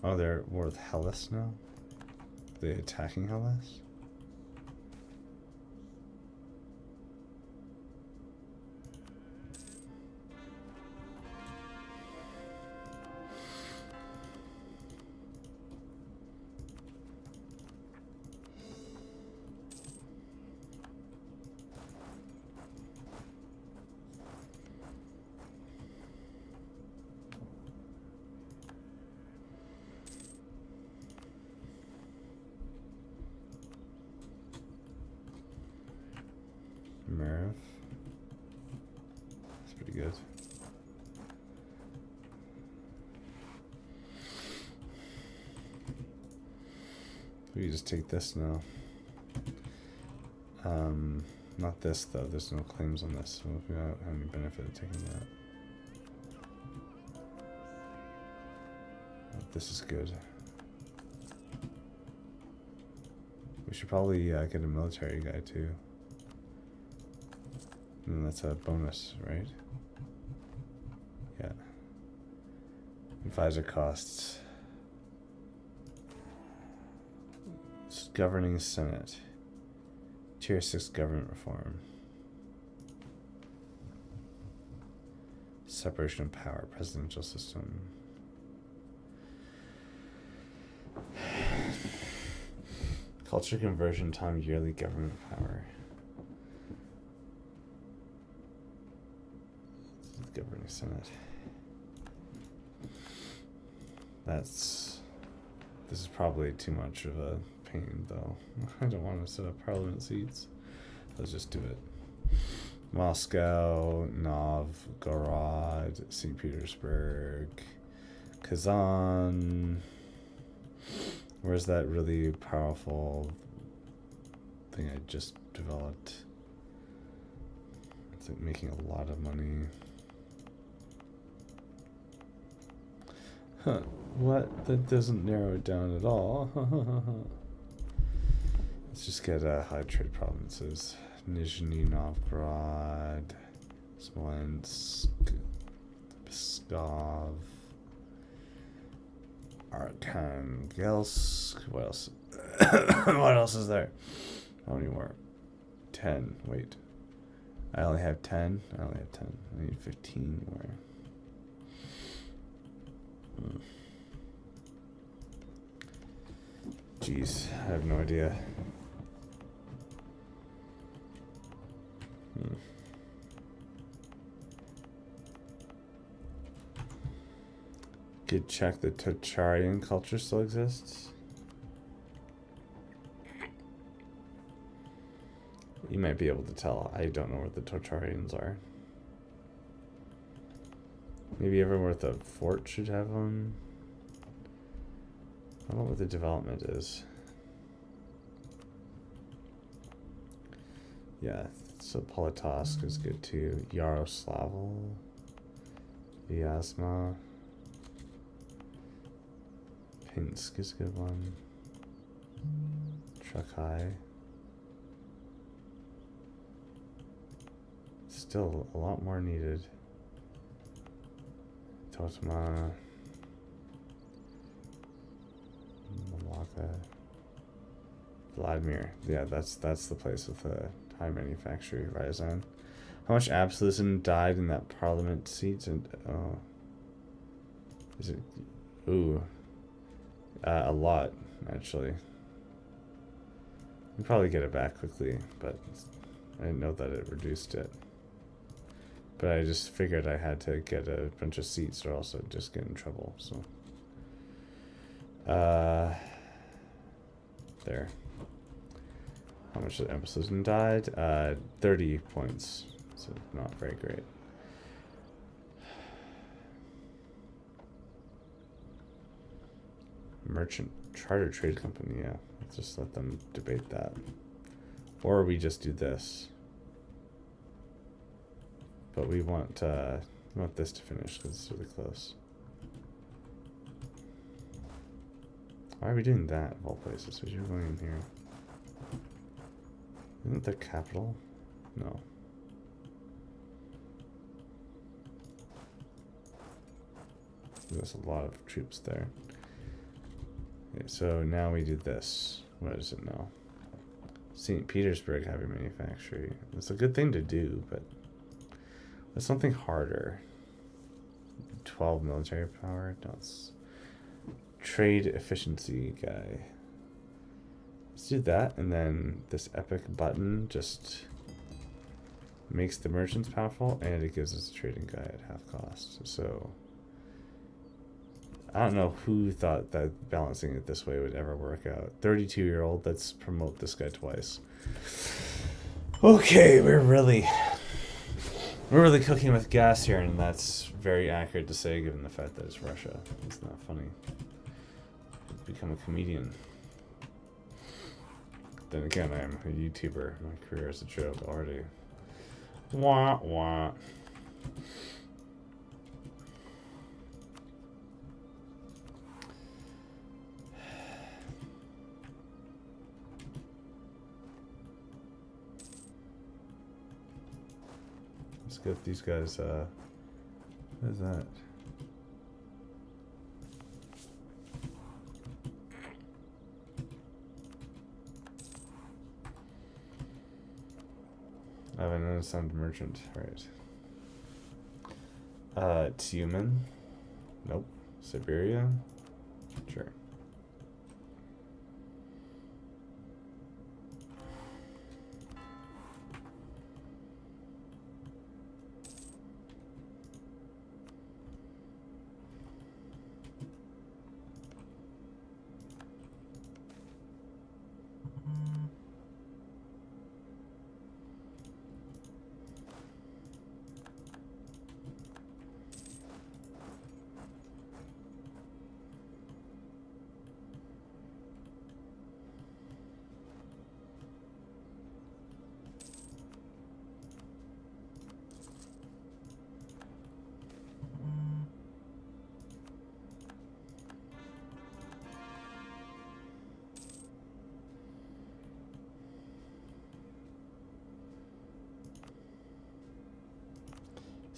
Speaker 1: Oh, they're at war with Hellas now? Are they attacking Hellas? Merv. That's pretty good. We just take this now. Not this though, there's no claims on this, so we don't have any benefit of taking that. Oh, this is good. We should probably get a military guy too. And that's a bonus, right? Yeah. Advisor costs. Governing Senate. Tier 6 government reform. Separation of power, presidential system. Culture conversion time, yearly government power. Germany Senate. This is probably too much of a pain, though. I don't want to set up parliament seats. Let's just do it. Moscow, Novgorod, St. Petersburg, Kazan. Where's that really powerful thing I just developed? It's like making a lot of money. Huh. What? That doesn't narrow it down at all. Let's just get high trade provinces. Nizhny Novgorod, Smolensk, Pskov, Arkhangelsk. What else? What else is there? How many more? 10. Wait. I only have 10? I only have 10. I need 15 more. Jeez, I have no idea. Good check the Totarian culture still exists. You might be able to tell. I don't know what the Totarians are. Maybe everyone with a fort should have one. I don't know what the development is. Yeah, so Politosk is good too. Yaroslavl, Vyazma, Pinsk is a good one. Trakai. Still a lot more needed. Totma, Malacca, Vladimir. Yeah, that's the place with the high manufacturing Ryazan. How much absolutism died in that parliament seat? And is it? Ooh, a lot actually. We probably get it back quickly, but I didn't know that it reduced it. But I just figured I had to get a bunch of seats or else I'd just get in trouble, so. There. How much the absolutism died? 30 points, so not very great. Merchant charter trade company, yeah. Let's just let them debate that. Or we just do this. But we want this to finish because it's really close. Why are we doing that of all places? We should be going in here. Isn't the capital? No. There's a lot of troops there. Okay, so now we do this. What is it now? St. Petersburg heavy manufacturing. It's a good thing to do, but there's something harder. 12 military power? No, it's trade efficiency guy. Let's do that, and then this epic button just makes the merchants powerful, and it gives us a trading guy at half cost. So I don't know who thought that balancing it this way would ever work out. 32-year-old, let's promote this guy twice. Okay, we're really cooking with gas here, and that's very accurate to say given the fact that it's Russia. It's not funny. Become a comedian. Then again, I am a YouTuber. My career is a joke already. Wah wah. Let's get these guys, what is that? I have an unassigned merchant, right. Tumen? Nope. Siberia? Sure.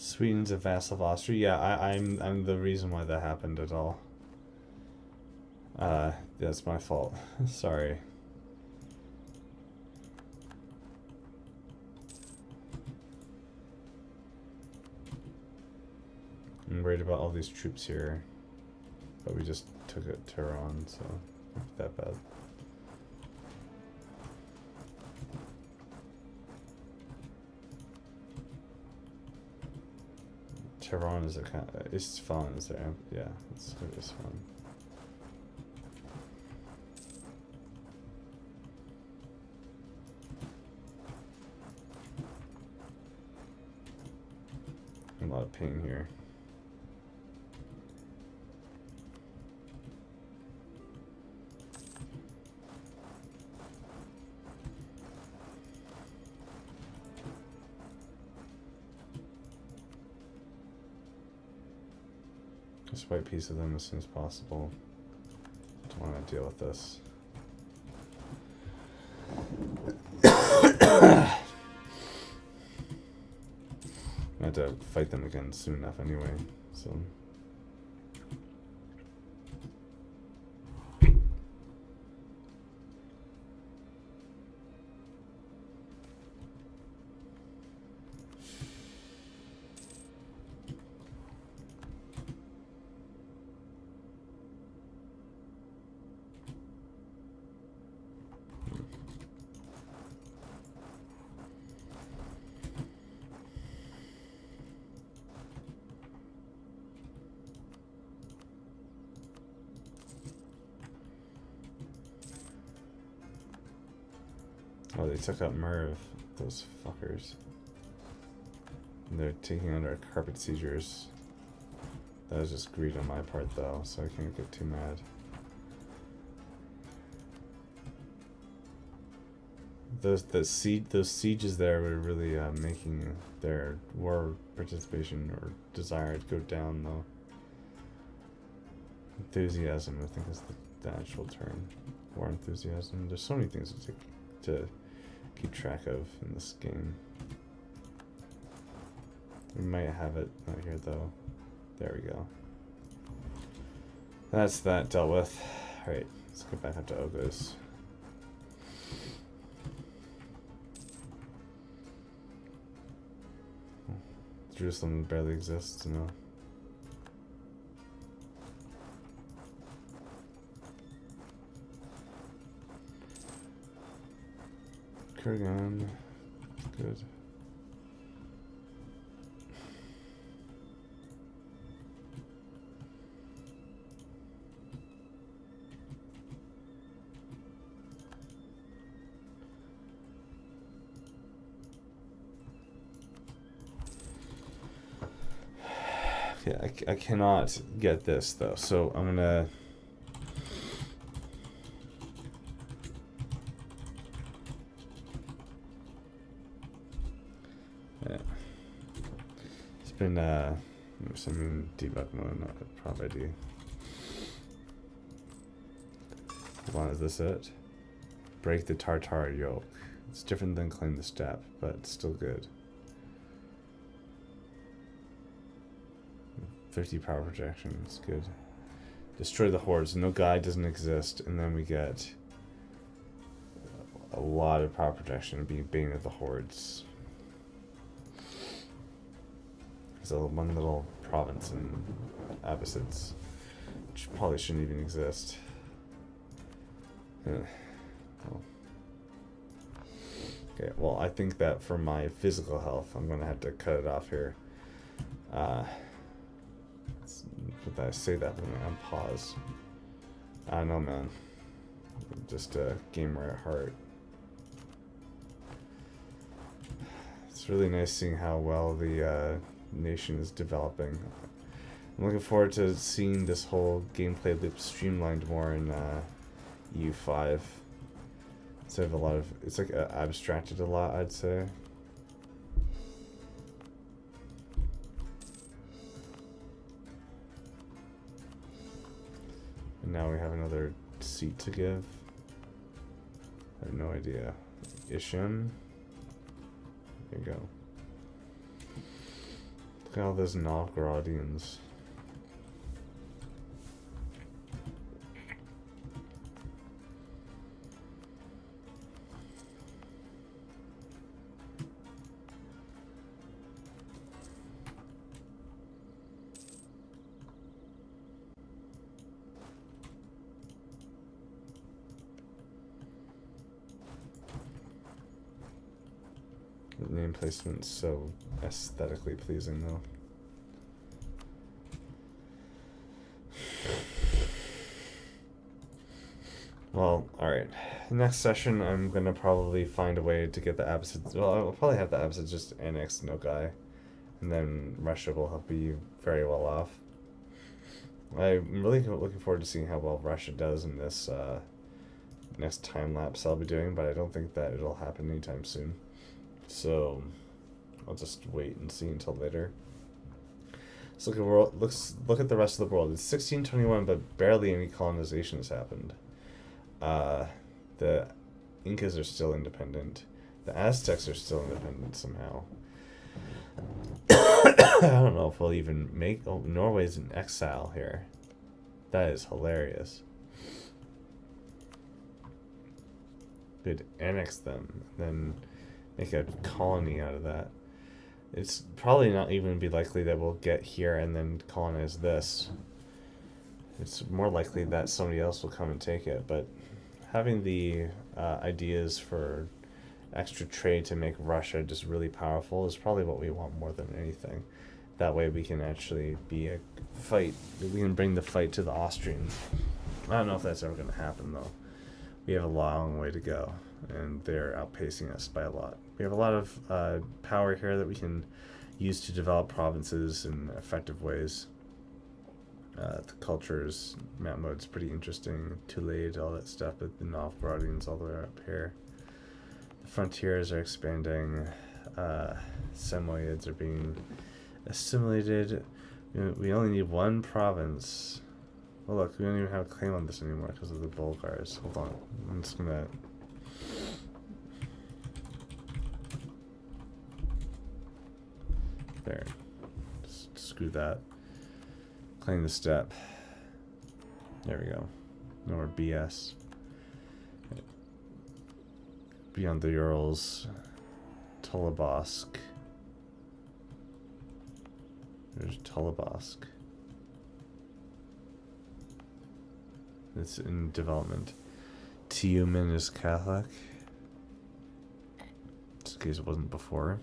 Speaker 1: Sweden's a vassal of Austria. Yeah, I'm the reason why that happened at all. That's my fault. Sorry. I'm worried about all these troops here, but we just took it Tehran, so not that bad. Tehran is a kind of, it's fun, is there? Yeah, it is fun. A lot of pain here. Just white piece of them as soon as possible. Don't want to deal with this. I have to fight them again soon enough anyway, so. Oh, they took out Merv, those fuckers. And they're taking under carpet seizures. That was just greed on my part though, so I can't get too mad. Those sieges there were really making their war participation or desire to go down though. Enthusiasm, I think is the actual term. War enthusiasm. There's so many things to keep track of in this game. We might have it out here though. There we go. That's that dealt with. Alright, let's go back up to Ogos. Jerusalem barely exists, you know. Kurgan, good. Okay, I cannot get this though, so I'm gonna. Yeah. It's been some debug mode, not prop ID. Hold on, is this it? Break the Tartar yoke. It's different than claim the step, but it's still good. 50 power projection, it's good. Destroy the hordes. No guide doesn't exist, and then we get a lot of power projection, being bane of the hordes. There's one little province in Abbasids, which probably shouldn't even exist. Yeah. Well. Okay, well, I think that for my physical health, I'm gonna have to cut it off here. But I say that when I'm paused. I don't know, man. I'm just a gamer at heart. It's really nice seeing how well the nation is developing. I'm looking forward to seeing this whole gameplay loop streamlined more in EU5. Instead of a lot of, it's like abstracted a lot, I'd say. And now we have another seat to give. I have no idea. Isham. There you go.
Speaker 2: Look at all those Novgorodians. The name placement's so aesthetically pleasing, though. Well, alright. Next session, I'm gonna probably find a way to get the Abbasids. Well, I'll probably have the Abbasids just annex Nogai, and then Russia will be very well off. I'm really looking forward to seeing how well Russia does in this next time lapse I'll be doing, but I don't think that it'll happen anytime soon. So I'll just wait and see until later. Let's look at look at the rest of the world. It's 1621, but barely any colonization has happened. The Incas are still independent. The Aztecs are still independent somehow. I don't know if we'll even make... Oh, Norway's in exile here. That is hilarious. Could annex them, then make a colony out of that. It's probably not even be likely that we'll get here and then colonize this. It's more likely that somebody else will come and take it, but having the ideas for extra trade to make Russia just really powerful is probably what we want more than anything. That way we can actually be a fight. We can bring the fight to the Austrians. I don't know if that's ever going to happen, though. We have a long way to go, and they're outpacing us by a lot. We have a lot of power here that we can use to develop provinces in effective ways. The cultures, map mode's pretty interesting. Tulade, all that stuff, but the Novgorodians all the way up here. The frontiers are expanding. Samoyeds are being assimilated. We only need one province. Oh look, we don't even have a claim on this anymore because of the Bulgars. Hold on, I'm just gonna... There. Just screw that. Claim the step. There we go. No more BS. Beyond the Urals. Tolobosk. There's Tolobosk. It's in development. A.E.I.O.U Me is Catholic. Just in case it wasn't before.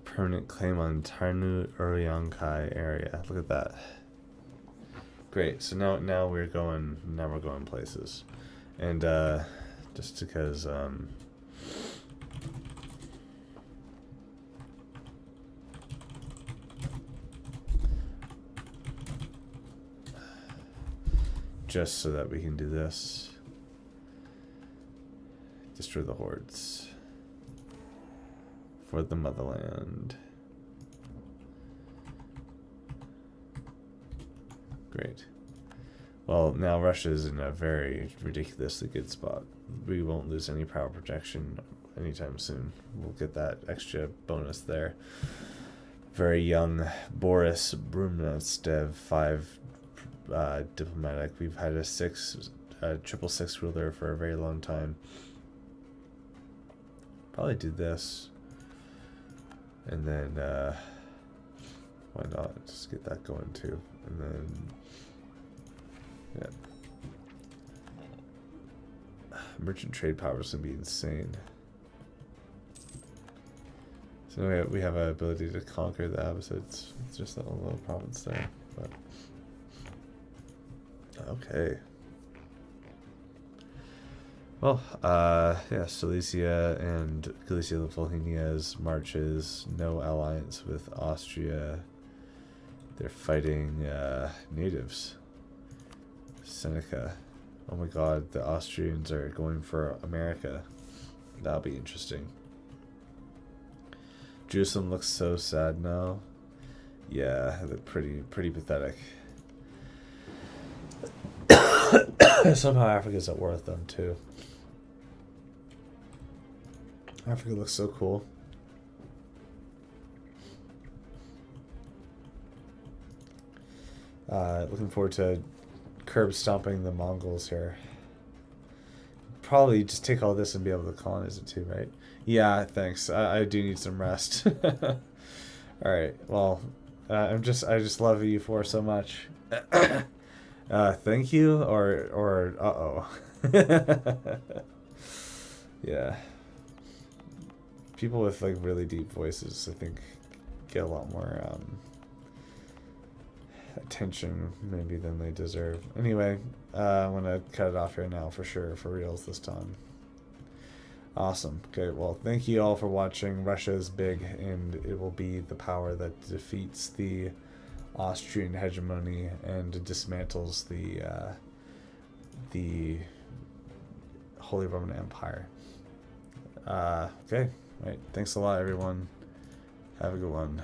Speaker 2: Permanent claim on Tarnu Uryankai area. Look at that. Great. So now we're going places. And just because just so that we can do this. Destroy the hordes. For the motherland. Great. Well, now Russia's in a very ridiculously good spot. We won't lose any power protection anytime soon. We'll get that extra bonus there. Very young Boris Brumnastev, 5 diplomatic. We've had a 666 ruler for a very long time. Probably do this. And then, why not? Just get that going too. And then, yeah. Merchant trade power is going to be insane. So we have an ability to conquer the Abbasids. It's just that one little province there. But okay. Well, yeah, Silesia and Galicia-Lithuania's marches, no alliance with Austria. They're fighting natives. Seneca. Oh my god, the Austrians are going for America. That'll be interesting. Jerusalem looks so sad now. Yeah, they're pretty pathetic. Somehow Africa's at war with them too. Africa looks so cool.
Speaker 1: Looking forward to curb stomping the Mongols here. Probably just take all this and be able to colonize it too, right? Yeah, thanks. I do need some rest. All right. Well, I just love EU4 so much. Thank you or uh-oh. Yeah. People with like really deep voices, I think, get a lot more attention maybe than they deserve. Anyway, I'm gonna cut it off here now for sure, for reals this time. Awesome. Okay, well, thank you all for watching. Russia is big, and it will be the power that defeats the Austrian hegemony and dismantles the Holy Roman Empire. Okay, right. Thanks a lot, everyone. Have a good one.